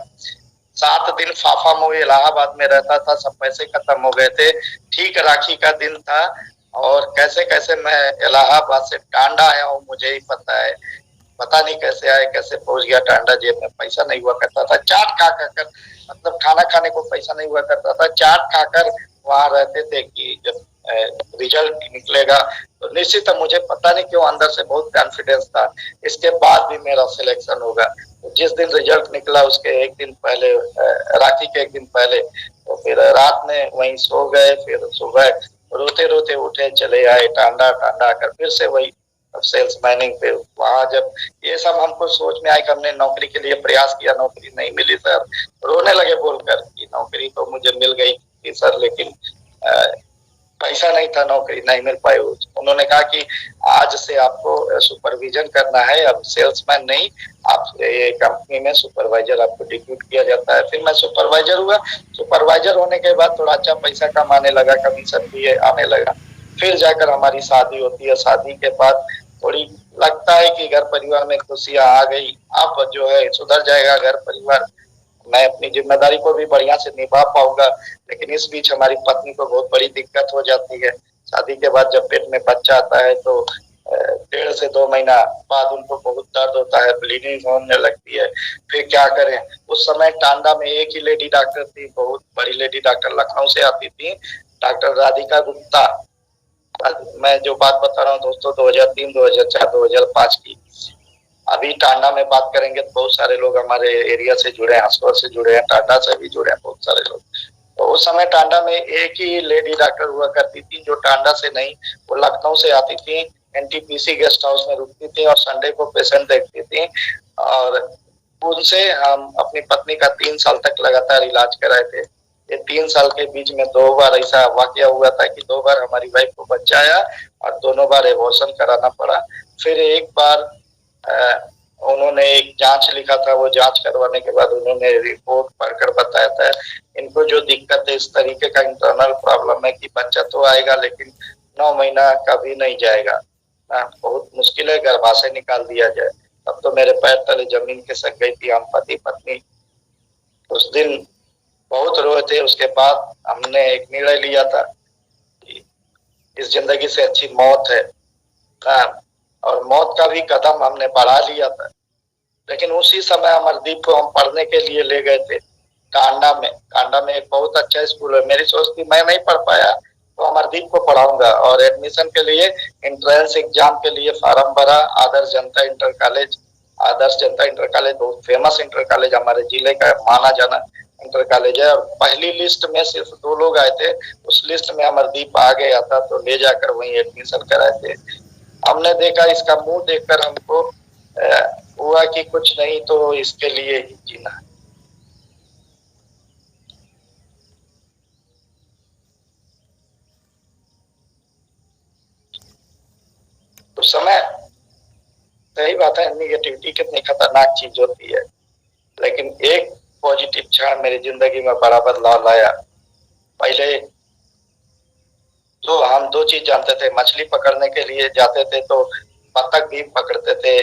7 दिन फाफा मोड़ इलाहाबाद में रहता था, सब पैसे खत्म हो गए थे, ठीक राखी का दिन था, और कैसे कैसे मैं इलाहाबाद से टांडा आया हूँ मुझे ही पता है, पता नहीं कैसे आए, कैसे पहुंच गया टांडा। जेब में पैसा नहीं हुआ करता था, चाट खा कर, मतलब खाना खाने को पैसा नहीं हुआ करता था, चाट खाकर वहां रहते थे कि जब रिजल्ट निकलेगा तो निश्चित मुझे पता नहीं क्यों अंदर से बहुत कॉन्फिडेंस था, इसके बाद भी मेरा सिलेक्शन होगा। तो जिस दिन रिजल्ट निकला उसके एक दिन पहले, राखी के एक दिन पहले, तो फिर रात में वहीं सो गए, फिर सुबह रोते रोते उठे, चले आए टांडा, टांडा आकर फिर से वही सेल्स मैनिंग पे। वहां जब ये सब हमको सोच में आया कि हमने नौकरी के लिए प्रयास किया, नौकरी नहीं मिली सर, रोने लगे बोलकर कि नौकरी तो मुझे मिल गई थी सर, लेकिन पैसा नहीं था, नौकरी नहीं मिल पाई। उन्होंने कहा कि आज से आपको सुपरविजन करना है, अब सेल्समैन नहीं, आप ये कंपनी में सुपरवाइजर आपको डिप्यूट किया जाता है। फिर मैं सुपरवाइजर हुआ, सुपरवाइजर होने के बाद थोड़ा अच्छा पैसा कमाने लगा, कमीशन भी आने लगा। फिर जाकर हमारी शादी होती है, शादी के बाद थोड़ी लगता है कि घर परिवार में खुशियां आ गई, अब जो है सुधर जाएगा घर परिवार, मैं अपनी जिम्मेदारी को भी बढ़िया से निभा पाऊंगा। लेकिन इस बीच हमारी पत्नी को बहुत बड़ी दिक्कत हो जाती है। शादी के बाद जब पेट में बच्चा आता है तो 1.5 से 2 महीना बाद उनको बहुत दर्द होता है, ब्लीडिंग होने लगती है। फिर क्या करें, उस समय टांडा में एक ही लेडी डॉक्टर थी, बहुत बड़ी लेडी डॉक्टर, लखनऊ से आती थी, डॉक्टर राधिका गुप्ता। मैं जो बात बता रहा हूँ दोस्तों 2003, 2004, 2005 की। अभी टांडा में बात करेंगे तो बहुत सारे लोग हमारे एरिया से जुड़े हैं, आसपास से जुड़े हैं, टांडा से भी जुड़े हैं बहुत सारे लोग। तो उस समय टांडा में एक ही लेडी डॉक्टर हुआ करती थी, जो टांडा से नहीं, वो लखनऊ से आती थी, एनटीपीसी गेस्ट हाउस में रुकती थी और संडे को पेशेंट देखती थी। और उनसे हम अपनी पत्नी का 3 साल तक लगातार इलाज कराए थे। ये 3 साल के बीच में 2 बार ऐसा वाकया हुआ था कि 2 बार हमारी वाइफ को बच्चा आया और दोनों बार एबॉर्शन कराना पड़ा। फिर एक बार उन्होंने एक जांच लिखा था, वो जांच करवाने के बाद उन्होंने रिपोर्ट पढ़कर बताया था इनको जो दिक्कत है, इस तरीके का इंटरनल प्रॉब्लम है कि बच्चा तो आएगा लेकिन 9 महीना कभी नहीं जाएगा, बहुत मुश्किल है गर्भाशय निकाल दिया जाए। तब तो मेरे पैर तले जमीन खिसक गई थी, हम पति पत्नी उस दिन बहुत रोए थे। उसके बाद हमने एक निर्णय लिया था कि इस जिंदगी से अच्छी मौत है, और मौत का भी कदम हमने बढ़ा लिया था। लेकिन उसी समय अमरदीप को हम पढ़ने के लिए ले गए थे टांडा में। टांडा में एक बहुत अच्छा स्कूल है, मेरी सोच थी मैं नहीं पढ़ पाया तो अमरदीप को पढ़ाऊंगा, और एडमिशन के लिए एंट्रेंस एग्जाम के लिए फार्म भरा। आदर्श जनता इंटर कॉलेज, आदर्श जनता इंटर कॉलेज बहुत फेमस इंटर कॉलेज, हमारे जिले का माना जाना इंटर कॉलेज है। और पहली लिस्ट में सिर्फ 2 लोग आए थे, उस लिस्ट में अमरदीप आ गया था, तो ले जाकर वहीं एडमिशन कराए थे। हमने देखा, इसका मुंह देखकर हमको हुआ कि कुछ नहीं तो इसके लिए ही जीना है। उस समय सही बात है, निगेटिविटी कितनी खतरनाक चीज होती है, लेकिन एक पॉजिटिव क्षण मेरी जिंदगी में बड़ा बदलाव लाया। पहले तो हम दो चीज जानते थे, मछली पकड़ने के लिए जाते थे तो बतख भी पकड़ते थे,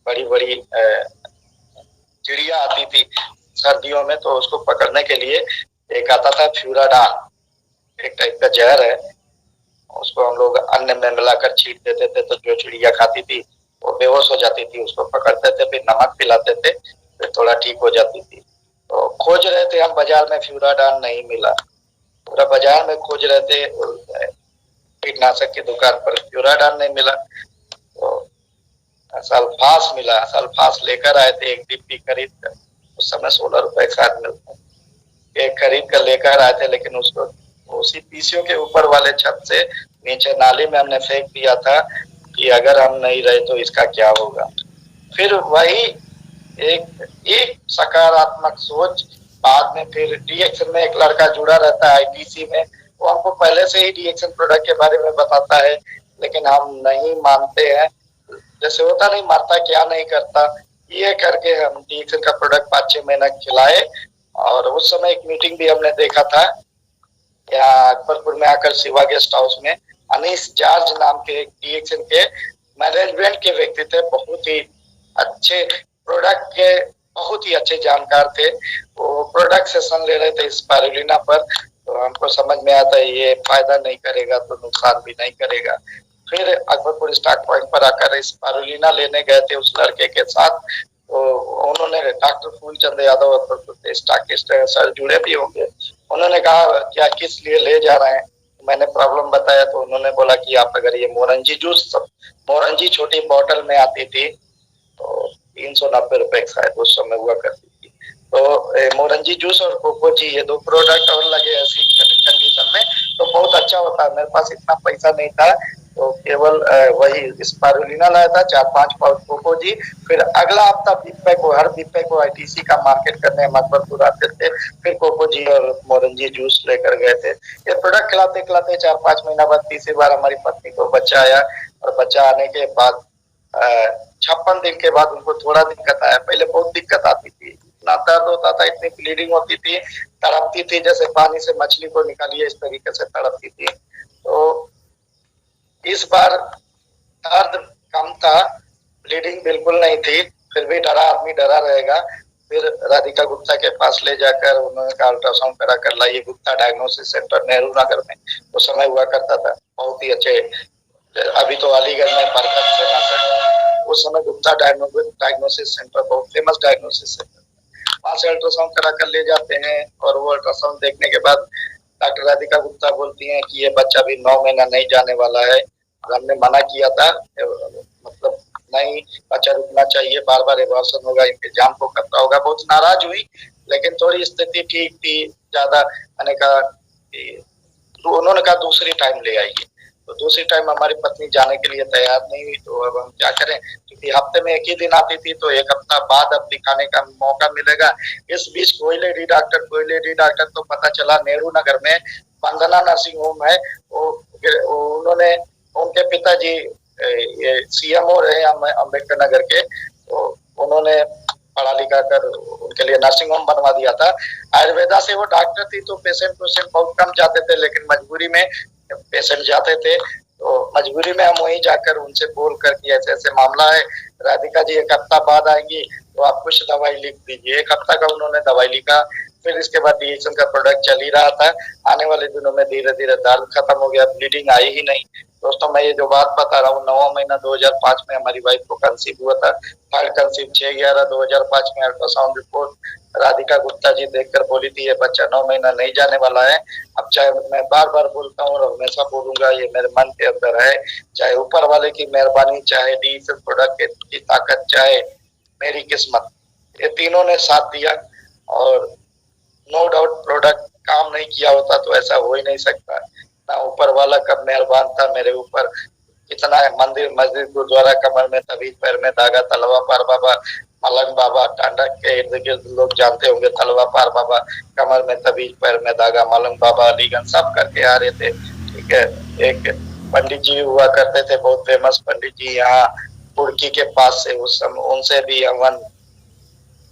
बड़ी बड़ी चिड़िया आती थी सर्दियों में, तो उसको पकड़ने के लिए एक आता था फ्यूराडान, एक टाइप का जहर है, उसको हम लोग अन्न में मिलाकर छींट देते थे, तो जो चिड़िया खाती थी वो बेहोश हो जाती थी, उसको पकड़ते थे, फिर नमक पिलाते थे, फिर थोड़ा ठीक हो जाती थी। तो खोज रहे थे हम बाजार में, फ्यूराडान नहीं मिला, पूरा बाजार में खोज रहे थे, कीटनाशक की दुकान पर फ्यूराडान नहीं मिला, तो सल्फास मिला। सल्फास लेकर आए थे, एक डिब्बी खरीद कर, उस समय 16 रुपए शायद मिलता, एक खरीद कर लेकर आए थे, लेकिन उसको उसी पीसियों के ऊपर वाले छत से नीचे नाली में हमने फेंक दिया था कि अगर हम नहीं रहे तो इसका क्या होगा। फिर वही एक सकारात्मक सोच, बाद में फिर डीएक्शन में एक लड़का जुड़ा रहता है आईटीसी में, वो हमको पहले से ही डीएक्शन प्रोडक्ट के बारे में बताता है, लेकिन हम नहीं मानते हैं, जैसे होता नहीं मारता क्या नहीं करता, ये करके हम डीएक्शन का प्रोडक्ट 5-6 महीना खिलाए। और उस समय एक मीटिंग भी हमने देखा था यहाँ अकबरपुर में आकर, शिवा गेस्ट हाउस में, अनीस जॉर्ज नाम के एक डीएक्शन के मैनेजमेंट के व्यक्ति थे, बहुत ही अच्छे प्रोडक्ट के बहुत ही अच्छे जानकार थे, वो प्रोडक्ट सेशन ले रहे थे स्पारुलिना पर, तो हमको समझ में आता है ये फायदा नहीं करेगा तो नुकसान भी नहीं करेगा। फिर अकबरपुर स्टॉक पॉइंट पर आकर स्पारुलिना लेने गए थे उस लड़के के साथ, तो उन्होंने, doctor Phoolchand Yadav Akbarpur stockist sir जुड़े भी होंगे, उन्होंने कहा क्या किस लिए ले जा रहे हैं, मैंने प्रॉब्लम बताया, तो उन्होंने बोला कि आप अगर ये मोरंजी जूस, मोरंजी छोटी बोतल में आती थी तो 390 रुपए शायद उस समय हुआ करती थी, तो मोरंजी जूस और कोको जी, ये दो प्रोडक्ट और लगे ऐसी कंडीशन में तो बहुत अच्छा होता है। मेरे पास इतना पैसा नहीं था, तो केवल वही स्पारुलिना लाया था, 4-5 पाउच कोको जी। फिर अगला हफ्ता बिप्पे को, हर बिप्पे को आईटीसी का मार्केट करने अकबरपुर आते थे, फिर कोको जी और मोरंजी जूस लेकर गए थे। ये प्रोडक्ट खिलाते खिलाते 4-5 महीना बाद तीसरी बार हमारी पत्नी को बच्चा आया, और बच्चा आने के बाद 56 दिन के बाद उनको थोड़ा दिक्कत आया। पहले बहुत दिक्कत आती थी, इतना दर्द होता था, इतनी ब्लीडिंग होती थी, तड़पती थी, जैसे पानी से मछली को निकालिए इस तरीके से तड़पती थी। तो इस बार दर्द कम था, ब्लीडिंग बिल्कुल नहीं थी, फिर भी डरा आदमी डरा रहेगा। फिर राधिका गुप्ता के पास ले जाकर उन्होंने कहा अल्ट्रासाउंड करा कर लाइए, गुप्ता डायग्नोसिस सेंटर नेहरू नगर में उस समय हुआ करता था, बहुत ही अच्छे, अभी तो अलीगढ़ में बरकत फेमस, उस समय गुप्ता डायग्नोसिस सेंटर बहुत फेमस डायग्नोसिस सेंटर, वहां से अल्ट्रासाउंड करा कर ले जाते हैं। और वो अल्ट्रासाउंड देखने के बाद डॉक्टर राधिका गुप्ता बोलती हैं कि ये बच्चा भी 9 महीना नहीं जाने वाला है, और हमने मना किया था, मतलब नहीं बच्चा रुकना चाहिए, बार बार एबॉर्शन होगा, इनके जान को खतरा होगा। बहुत नाराज हुई, लेकिन थोड़ी स्थिति ठीक थी ज्यादा, मैंने कहा तो उन्होंने कहा दूसरी टाइम ले आइए, तो दूसरी टाइम हमारी पत्नी जाने के लिए तैयार नहीं हुई, तो अब हम क्या करें, क्योंकि हफ्ते में एक ही दिन आती थी, तो एक हफ्ता बाद अब दिखाने का मौका मिलेगा। इस बीच कोई लेडी डॉक्टर तो पता चला नेहरू नगर में वंदना नर्सिंग होम है, उन्होंने, उनके पिताजी ये सीएमओ रहे अम्बेडकर नगर के, तो उन्होंने पढ़ा लिखा कर उनके लिए नर्सिंग होम बनवा दिया था। आयुर्वेदा से वो डॉक्टर थी, तो पेशेंट बहुत कम जाते थे, लेकिन मजबूरी में पेशेंट जाते थे, तो मजबूरी में हम वहीं जाकर उनसे बोल कर कि ऐसे ऐसे मामला है, राधिका जी 1 हफ्ता बाद आएंगी, तो आप कुछ दवाई लिख दीजिए। 1 हफ्ता का उन्होंने दवाई लिखा। फिर इसके बाद डीएक्शन का प्रोडक्ट चल ही रहा था। आने वाले दिनों में धीरे धीरे दर्द खत्म हो गया, ब्लीडिंग आई ही नहीं। दोस्तों, मैं ये जो बात बता रहा हूँ, 9वां महीना 2005 में हमारी वाइफ को कंसीव हुआ था। थर्ड कंसीव 6/11/2005 में अल्ट्रासाउंड रिपोर्ट राधिका गुप्ता जी देखकर बोली थी ये बच्चा 9 महीना नहीं जाने वाला है। अब चाहे मैं बार बार बोलता हूँ और हमेशा बोलूंगा, ये मेरे मन के अंदर है, चाहे ऊपर वाले की मेहरबानी, चाहे डीएक्शन प्रोडक्ट की ताकत, चाहे मेरी किस्मत, ये तीनों ने साथ दिया। और नो डाउट प्रोडक्ट काम नहीं किया होता तो ऐसा हो ही नहीं सकता। ना ऊपर वाला कब मेहरबान था मेरे ऊपर, कितना मंदिर मस्जिद गुरुद्वारा कमर में तबीज पैर में धागा, तलवा पार बाबा, मलंग बाबा, टांडा के इर्द गिर्द लोग जानते होंगे, तलवा पार बाबा, कमर में तबीज पैर में धागा, मलंग बाबा, अलीगंज सब करके आ रहे थे। ठीक है, एक पंडित जी हुआ करते थे, बहुत फेमस पंडित जी यहाँ कुर्की के पास से, उस समय उनसे भी हवन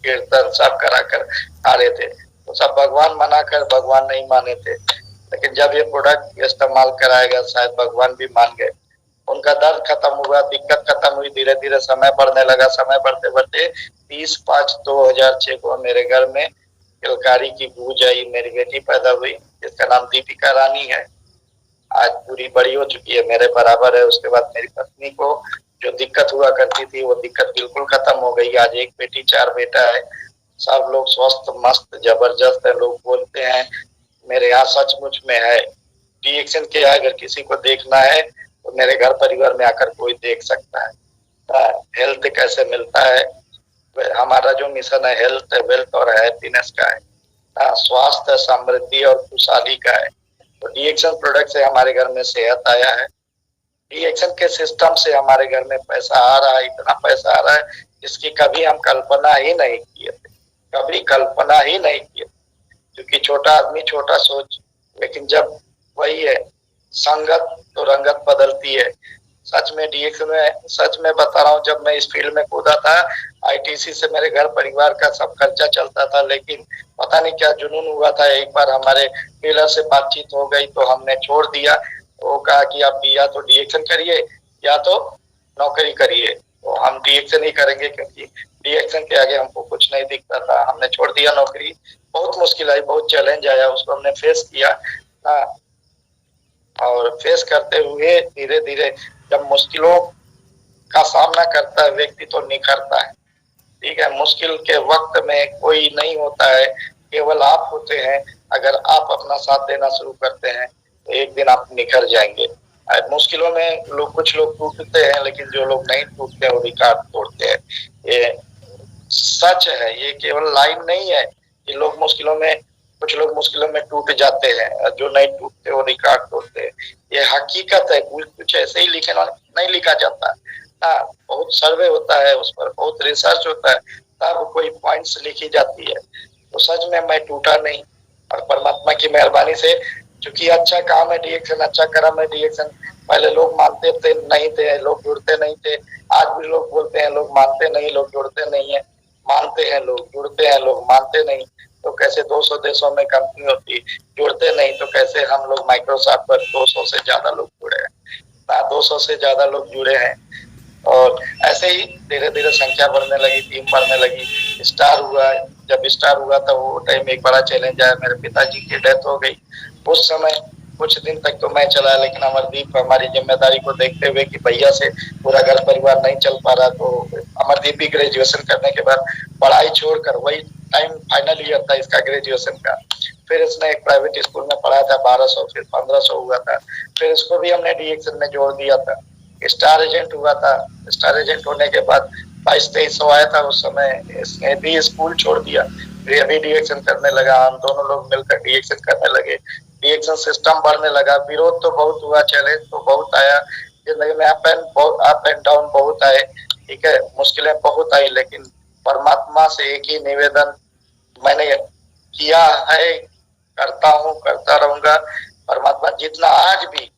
कीर्तन सब करा कर आ रहे थे। तो सब भगवान मना कर भगवान नहीं माने थे, लेकिन जब ये प्रोडक्ट इस्तेमाल कराया गया शायद भगवान भी मान गए। उनका दर्द खत्म हुआ, दिक्कत खत्म हुई, धीरे धीरे समय बढ़ने लगा। समय बढ़ते बढ़ते 30/5/2006 को मेरे घर में किलकारी की गूंज आई। मेरी बेटी पैदा हुई जिसका नाम दीपिका रानी है। आज पूरी बड़ी हो चुकी है, मेरे बराबर है। उसके बाद मेरी पत्नी को जो दिक्कत हुआ करती थी वो दिक्कत बिल्कुल खत्म हो गई। आज 1 बेटी 4 बेटा है। सब लोग स्वस्थ मस्त जबरदस्त है। लोग बोलते हैं मेरे यहाँ सचमुच में है। रिएक्शन क्या है, अगर किसी को देखना है तो मेरे घर परिवार में आकर कोई देख सकता है। हेल्थ कैसे मिलता है, हमारा जो मिशन है हेल्थ वेल्थ और हैप्पीनेस का है, स्वास्थ्य समृद्धि और खुशहाली का है। तो रिएक्शन प्रोडक्ट से हमारे घर में सेहत आया है। रिएक्शन के सिस्टम से हमारे घर में पैसा आ रहा है, इतना पैसा आ रहा है जिसकी कभी हम कल्पना ही नहीं किए थे, कभी कल्पना ही नहीं किए, क्योंकि छोटा आदमी छोटा सोच, लेकिन जब वही है संगत तो रंगत बदलती है। सच में रिएक्शन में, सच में बता रहा हूँ, जब मैं इस फील्ड में कूदा था आईटीसी से मेरे घर परिवार का सब खर्चा चलता था, लेकिन पता नहीं क्या जुनून हुआ था। एक बार हमारे डीलर से बातचीत हो गई तो हमने छोड़ दिया। वो कहा कि आप या तो रिएक्शन करिए या तो नौकरी करिए। तो हम रिएक्शन ही करेंगे क्योंकि रिएक्शन के आगे हमको कुछ नहीं दिखता था। हमने छोड़ दिया नौकरी। बहुत मुश्किल आई, बहुत चैलेंज आया, उसको हमने फेस किया। और फेस करते हुए धीरे धीरे जब मुश्किलों का सामना करता है व्यक्ति तो निखरता है। ठीक है, मुश्किल के वक्त में कोई नहीं होता है, केवल आप होते हैं। अगर आप अपना साथ देना शुरू करते हैं तो एक दिन आप निखर जाएंगे। मुश्किलों में लोग, कुछ लोग टूटते हैं, लेकिन जो लोग नहीं टूटते वो रिकॉर्ड तोड़ते हैं। ये सच है, ये केवल लाइन नहीं है कि लोग मुश्किलों में, कुछ लोग मुश्किलों में टूट जाते हैं, जो नहीं टूटते वो रिकॉर्ड तोड़ते हैं। ये हकीकत है, कुछ ऐसे ही लिखना नहीं लिखा जाता। बहुत सर्वे होता है, उस पर बहुत रिसर्च होता है, तब कोई पॉइंट्स लिखी जाती है। तो सच में मैं टूटा नहीं, और परमात्मा की मेहरबानी से, क्योंकि अच्छा काम है रिएक्शन, अच्छा कर्म है रिएक्शन। पहले लोग मानते थे नहीं थे, लोग जुड़ते नहीं थे। आज भी लोग बोलते हैं लोग मानते नहीं, लोग जुड़ते नहीं है। मानते हैं लोग, जुड़ते हैं लोग, मानते नहीं। तो कैसे 200 देशों में कंपनी होती, जुड़ते नहीं तो कैसे हम लोग माइक्रोसॉफ्ट पर 200 से ज्यादा लोग जुड़े हैं, 200 से ज्यादा लोग जुड़े हैं। और ऐसे ही धीरे धीरे संख्या बढ़ने लगी, टीम बढ़ने लगी। स्टार हुआ, जब स्टार हुआ था वो टाइम एक बड़ा चैलेंज आया। मेरे पिताजी की डेथ हो गई। उस समय कुछ दिन तक तो मैं चलाया, लेकिन अमरदीप हमारी जिम्मेदारी को देखते हुए कि भैया से पूरा घर परिवार नहीं चल पा रहा, तो अमरदीप भी ग्रेजुएशन करने के बाद पढ़ाई छोड़कर, वही टाइम फाइनल ईयर था इसका ग्रेजुएशन का, फिर इसने एक प्राइवेट स्कूल में पढ़ाया था 1200, फिर 1500 हुआ था। फिर इसको भी हमने रिएक्शन में जोड़ दिया था। स्टार एजेंट हुआ था। स्टार एजेंट होने के बाद 2200-2300 आया था उस समय। इसने भी स्कूल छोड़ दिया, फिर अभी रिएक्शन करने लगा। हम दोनों लोग मिलकर रिएक्शन करने लगे। रिएक्शन सिस्टम बढ़ने लगा। विरोध तो बहुत हुआ, चैलेंज तो बहुत आया, जिंदगी में अप एंड डाउन बहुत आए। ठीक है, मुश्किलें बहुत आई, लेकिन परमात्मा से एक ही निवेदन मैंने किया है, करता हूँ, करता रहूंगा। परमात्मा जितना आज भी,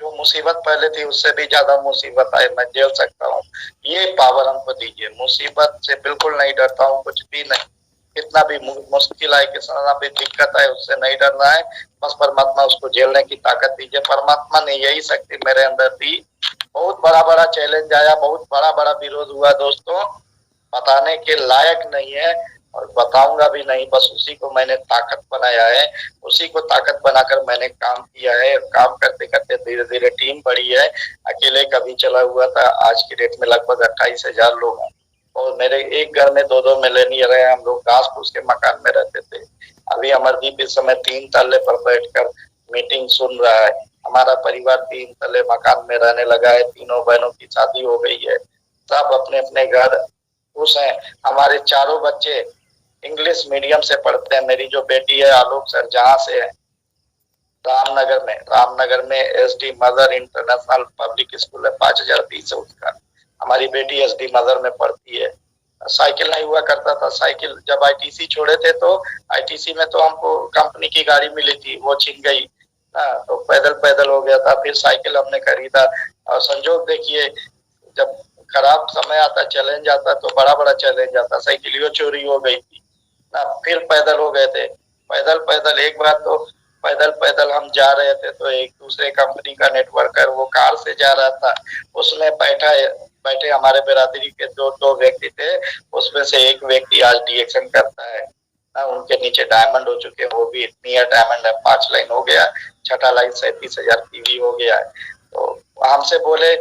जो मुसीबत पहले थी उससे भी ज्यादा मुसीबत आए मैं झेल सकता हूँ, ये पावर हमको दीजिए। मुसीबत से बिल्कुल नहीं डरता हूँ, कुछ भी नहीं। कितना भी मुश्किल आए, कितना भी दिक्कत आए, उससे नहीं डरना है। बस परमात्मा उसको झेलने की ताकत दीजिए। परमात्मा ने यही शक्ति मेरे अंदर दी। बहुत बड़ा बड़ा चैलेंज आया, बहुत बड़ा बड़ा विरोध हुआ दोस्तों, बताने के लायक नहीं है और बताऊंगा भी नहीं। बस उसी को मैंने ताकत बनाया है, उसी को ताकत बनाकर मैंने काम किया है। काम करते करते धीरे धीरे टीम बढ़ी है। अकेले कभी चला हुआ था, आज की डेट में लगभग 28,000 लोग हैं। और मेरे एक घर में 2-2 मिलेनियर है। हम लोग घास फूस के मकान में रहते थे। अभी अमरदीप इस समय 3 तल्ले पर बैठकर मीटिंग सुन रहा है। हमारा परिवार 3 तल्ले मकान में रहने लगा है। तीनों बहनों की शादी हो गई है, सब अपने अपने घर खुश हैं। हमारे चारों बच्चे इंग्लिश मीडियम से पढ़ते हैं। मेरी जो बेटी है आलोक सर जहाँ से है, रामनगर में SD mother international public school है, 5000 फीस है उसका। हमारी बेटी SD मदर में पढ़ती है। साइकिल नहीं हुआ करता था, साइकिल जब ITC छोड़े थे तो ITC में तो हमको कंपनी की गाड़ी मिली थी, वो छिन गई। ना, तो पैदल पैदल हो गया था। फिर साइकिल हमने खरीदा और संजोग देखिए जब खराब समय आता, चैलेंज आता तो बड़ा बड़ा चैलेंज आता, साइकिलियो चोरी हो गई थी ना, फिर पैदल हो गए थे। पैदल पैदल एक बार तो पैदल पैदल हम जा रहे थे तो एक दूसरे कंपनी का नेटवर्कर वो कार से जा रहा था, उसमें बैठे हमारे बिरादरी के दो व्यक्ति थे, उसमें से एक व्यक्ति आज डीएक्शन करता है ना, उनके नीचे डायमंड हो चुके हैं, वो भी इतनी डायमंड है 5 लाइन हो गया, 6ठा लाइन 37,000 पीवी हो गया है। तो हमसे बोले,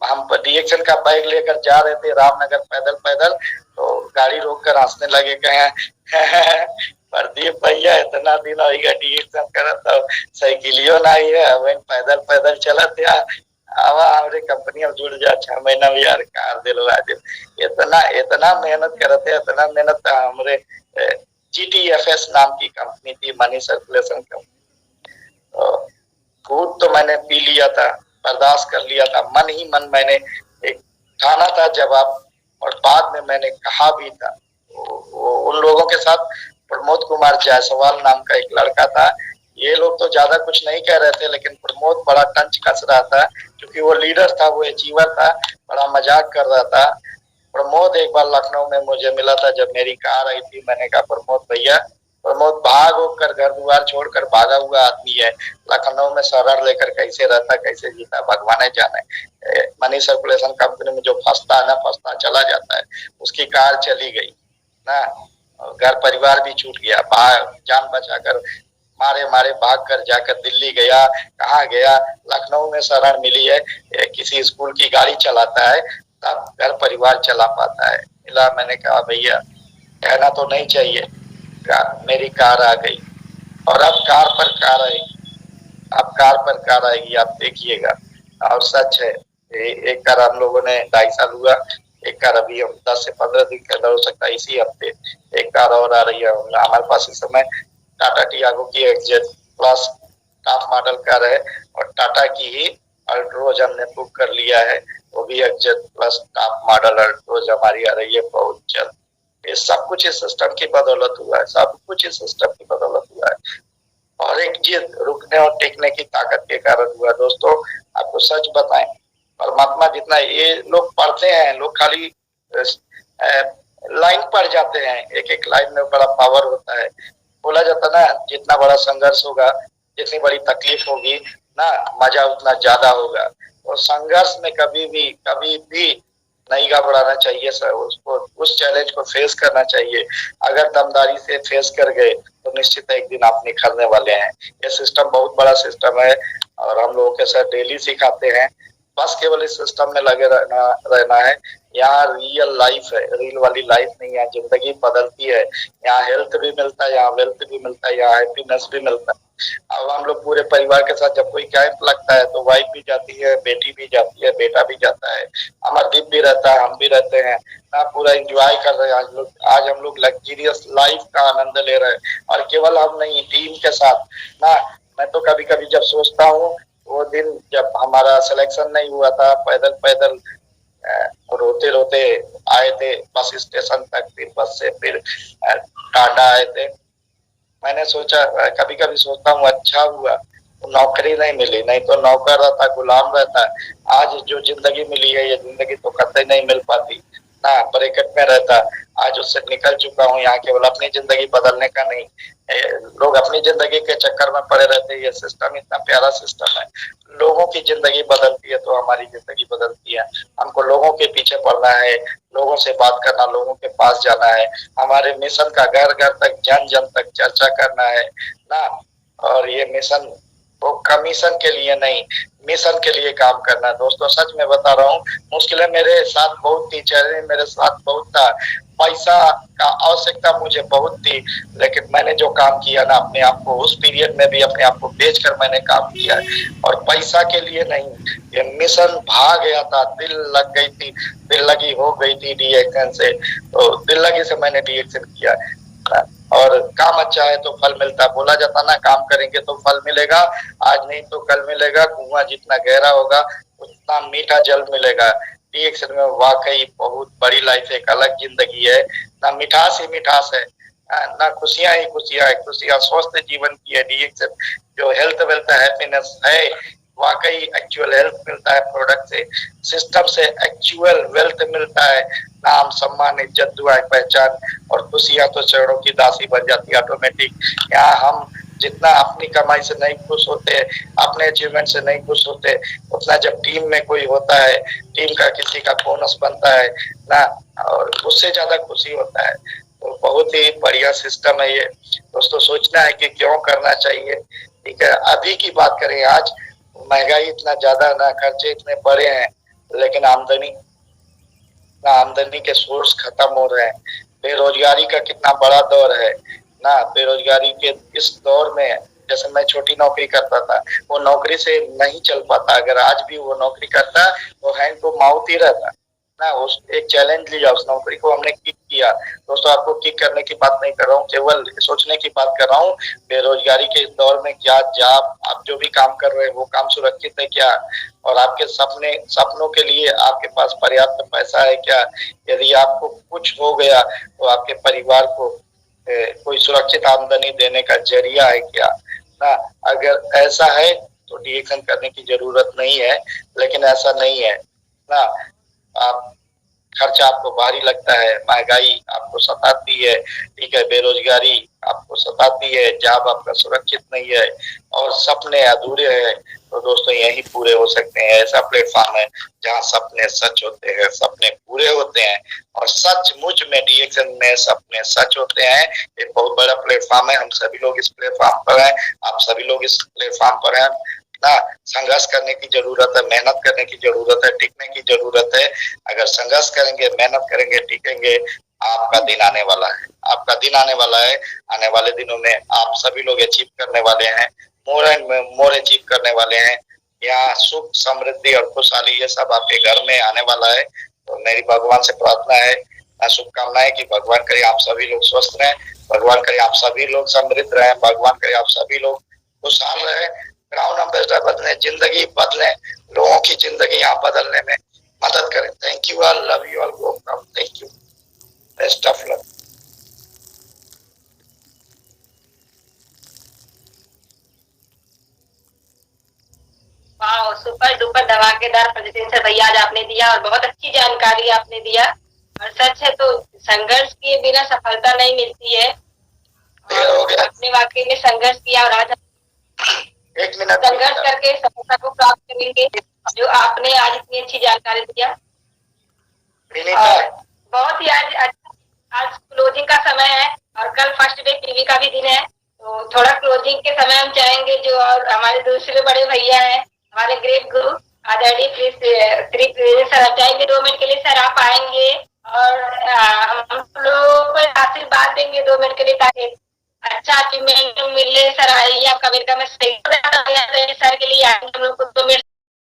हम डीएक्शन का बैग लेकर जा रहे थे रामनगर पैदल पैदल, तो गाड़ी रोक कर हंसने लगे, कहे प्रदीप भैया इतना दिन हो गया डीएक्शन करा था, साइकिलियो ना ही है, वही पैदल पैदल चला था, आवा हमारे कंपनी में जुड़ जा, 6 महीना में यार कार दिलवा दे। इतना मेहनत करते, इतना मेहनत हमारे GTFS नाम की कंपनी थी, मनी सर्कुलेशन कंपनी। दूध तो मैंने पी लिया था, बर्दाश्त कर लिया था, मन ही मन मैंने एक ठाना था जवाब, और बाद में मैंने कहा भी था। उन लोगों के साथ प्रमोद कुमार जायसवाल नाम का एक लड़का था, ये लोग तो ज्यादा कुछ नहीं कह रहे थे, लेकिन प्रमोद बड़ा टंच कस रहा था, क्योंकि वो लीडर था, वो अचीवर था, बड़ा मजाक कर रहा था। प्रमोद एक बार लखनऊ में मुझे मिला था, जब मेरी कार आई थी, मैंने कहा प्रमोद भैया, प्रमोद भाग होकर घर द्वार छोड़कर भागा हुआ आदमी है, लखनऊ में शरण लेकर कैसे रहता, कैसे जीता, भगवान जाने। मनी सर्कुलेशन कंपनी में जो फंसता है ना, फंसता चला जाता है। उसकी कार चली गई ना, घर परिवार भी छूट गया, जान बचाकर मारे मारे भाग कर जाकर दिल्ली गया, कहाँ गया, लखनऊ में शरण मिली है, किसी स्कूल की गाड़ी चलाता है, तब घर परिवार चला पाता है। मिला, मैंने कहा भैया कहना तो नहीं चाहिए, मेरी कार आ गई, और अब कार पर कार आएगी, अब कार पर कार आएगी, आप देखिएगा। और सच है, एक कार हम लोगों ने 2.5 साल हुआ, एक कार अभी हम 10 से 15 दिन के अंदर, हो सकता है इसी हफ्ते एक कार और आ रही है हमारे पास। इस समय टाटा टियागो की exact plus top model car है, और टाटा की ही अल्ट्रोज हमने बुक कर लिया है, वो भी exact plus top model Altroz हमारी आ रही है बहुत जल्द। ये सब कुछ इस सिस्टम की बदौलत हुआ है, सब कुछ इस सिस्टम की बदौलत हुआ है, और एक जिद रुकने और टेकने की ताकत के कारण हुआ। दोस्तों आपको सच बताएं, परमात्मा जितना ये लोग पढ़ते हैं, लोग खाली लाइन पढ़ जाते हैं, एक एक लाइन में बड़ा पावर होता है। बोला जाता ना, जितना बड़ा संघर्ष होगा, जितनी बड़ी तकलीफ होगी ना, मजा उतना ज्यादा होगा। और संघर्ष में कभी भी नहीं घबराना चाहिए सर, उसको उस चैलेंज को फेस करना चाहिए। अगर दमदारी से फेस कर गए तो निश्चित एक दिन आप निखरने वाले हैं। ये सिस्टम बहुत बड़ा सिस्टम है, और हम लोगों के साथ डेली सिखाते हैं, बस केवल इस सिस्टम में लगे रहना है। यहाँ रियल लाइफ है, रियल वाली लाइफ नहीं, यहाँ जिंदगी बदलती है, यहाँ हेल्थ भी मिलता है, यहाँ वेल्थ भी मिलता है, यहाँ हैप्पीनेस भी मिलता है। अब हम लोग पूरे परिवार के साथ जब कोई कैंप लगता है तो वाइफ भी जाती है, बेटी भी जाती है, बेटा भी जाता है, अमरदीप भी रहता है, हम भी रहते हैं ना, पूरा एंजॉय कर रहे हैं। आज हम लोग लग्जरियस लाइफ का आनंद ले रहे हैं, और केवल हम नहीं, टीम के साथ ना। मैं तो कभी कभी जब सोचता हूँ वो दिन जब हमारा सिलेक्शन नहीं हुआ था, पैदल पैदल रोते रोते आए थे बस स्टेशन तक, फिर बस से फिर टाटा आए थे। मैंने सोचा, कभी कभी सोचता हूँ अच्छा हुआ नौकरी नहीं मिली, नहीं तो नौकर रहता, गुलाम रहता। आज जो जिंदगी मिली है, ये जिंदगी तो कतई नहीं मिल पाती ना, ब्रैकेट में रहता। आज उससे निकल चुका हूँ, यहाँ केवल अपनी जिंदगी बदलने का नहीं, लोग अपनी जिंदगी के चक्कर में पड़े रहते हैं। ये सिस्टम इतना प्यारा सिस्टम है, लोगों की जिंदगी बदलती है तो हमारी जिंदगी बदलती है। हमको लोगों के पीछे पड़ना है, लोगों से बात करना, लोगों के पास जाना है, हमारे मिशन का घर घर तक, जन जन तक चर्चा करना है ना। और ये मिशन वो कमीशन के लिए नहीं, मिशन के लिए काम करना। दोस्तों सच में बता रहा हूँ, मुश्किलें मेरे साथ बहुत थी, चैलेंज मेरे साथ बहुत था, पैसा का आवश्यकता मुझे बहुत थी, लेकिन मैंने जो काम किया ना, अपने आप को उस पीरियड में भी अपने आप को बेचकर मैंने काम किया है, और पैसा के लिए नहीं। ये मिशन भाग गया था, दिल लग गई थी, दिल लगी हो गई थी डीएक्शन से, तो दिल लगी से मैंने डीएक्शन किया। और काम अच्छा है तो फल मिलता, बोला जाता ना, काम करेंगे तो फल मिलेगा, आज नहीं तो कल मिलेगा। कुआं जितना गहरा होगा उतना मीठा जल मिलेगा। डीएक्शन में वाकई बहुत बड़ी लाइफ, एक अलग जिंदगी है ना, मिठास ही मिठास है। ना खुशियां ही खुशियां है, खुशियां स्वस्थ जीवन की है। डीएक्सएन जो हेल्थ वेल्थ हैप्पीनेस है, वाकई एक्चुअल हेल्थ मिलता है प्रोडक्ट से, सिस्टम से एक्चुअल वेल्थ मिलता है, नाम सम्मान इज्जत दुआ पहचान, और खुशियां तो चरणों की दासी बन जाती है ऑटोमेटिक। यहाँ हम जितना अपनी कमाई से नहीं खुश होते, अपने अचीवमेंट से नहीं खुश होते, उतना जब टीम में कोई होता है, टीम का किसी का बोनस बनता है ना, और उससे ज्यादा खुशी होता है। तो बहुत ही बढ़िया सिस्टम है ये दोस्तों। सोचना है कि क्यों करना चाहिए। ठीक है, अभी की बात करें, आज महंगाई इतना ज्यादा, ना खर्चे इतने बड़े हैं, लेकिन आमदनी के सोर्स खत्म हो रहे हैं। बेरोजगारी का कितना बड़ा दौर है ना, बेरोजगारी के इस दौर में जैसे मैं छोटी नौकरी करता था, वो नौकरी से नहीं चल पाता। अगर आज भी वो नौकरी करता तो हैंड टू माउथ ही रहता ना। उस एक चैलेंज लिया, उस नौकरी को हमने किक किया। दोस्तों आपको किक करने की बात नहीं कर रहा हूँ, केवल सोचने की बात कर रहा हूँ। बेरोजगारी के इस दौर में क्या जॉब, आप जो भी काम कर रहे हैं वो काम सुरक्षित है क्या, और आपके सपनों के लिए आपके पास पर्याप्त पैसा है क्या। यदि आपको कुछ हो गया तो आपके परिवार को कोई सुरक्षित आमदनी देने का जरिया है क्या ना। अगर ऐसा है तो डीएक्शन करने की जरूरत नहीं है, लेकिन ऐसा नहीं है ना। आप खर्चा आपको भारी लगता है, महंगाई आपको सताती है, ठीक है, बेरोजगारी आपको सताती है, जॉब आपका सुरक्षित नहीं है, और सपने अधूरे हैं, तो दोस्तों यही पूरे हो सकते हैं। ऐसा प्लेटफॉर्म है जहां सपने सच होते हैं, सपने पूरे होते हैं, और सचमुच में डीएक्शन में सपने सच होते हैं। एक बहुत बड़ा प्लेटफॉर्म है, हम सभी लोग इस प्लेटफॉर्म पर हैं, आप सभी लोग इस प्लेटफॉर्म पर हैं ना। संघर्ष करने की जरूरत है, मेहनत करने की जरूरत है, टिकने की जरूरत है। अगर संघर्ष करेंगे, मेहनत करेंगे, टिकेंगे, आपका दिन आने वाला है, आपका दिन आने वाला है। आने वाले दिनों में आप सभी लोग अचीव करने वाले हैं, मोर एंड मोर अचीव करने वाले हैं। यहाँ सुख समृद्धि और खुशहाली ये सब आपके घर में आने वाला है। तो मेरी भगवान से प्रार्थना है, शुभकामनाएं कि भगवान करे आप सभी लोग स्वस्थ रहें, भगवान करे आप सभी लोग समृद्ध रहें, भगवान करे आप सभी लोग खुशहाल रहें। ग्राउंड एम्बेसडर बदले, जिंदगी बदले, लोगों की जिंदगी यहाँ बदलने में मदद करें। Thank you all, love you all, go from, thank you, best of luck. वाह, सुपर डुपर धमाकेदार प्रेजेंटेशन भैया आज आपने दिया, और बहुत अच्छी जानकारी आपने दिया। और सच है तो संघर्ष के बिना सफलता नहीं मिलती है, और अपने वाकई में संघर्ष किया, और आज संघर्ष करके सफलता को प्राप्त करेंगे, जो आपने आज इतनी अच्छी जानकारी दिया। और बहुत ही आज क्लोजिंग का समय है, और कल फर्स्ट डे टीवी का भी दिन है, तो थोड़ा क्लोजिंग के समय हम चाहेंगे जो और हमारे दूसरे बड़े भैया हैं, हमारे ग्रेट गुरु आदरणीय प्लीज सर आप जाएंगे 2 मिनट के लिए। सर आप आएंगे और हम लोगों को आशीर्वाद देंगे 2 मिनट के लिए, ताकि अच्छा अचीवमेंट मिले। सर आइए, आपका वेलकम है। सर के लिए हम लोग को 2 मिनट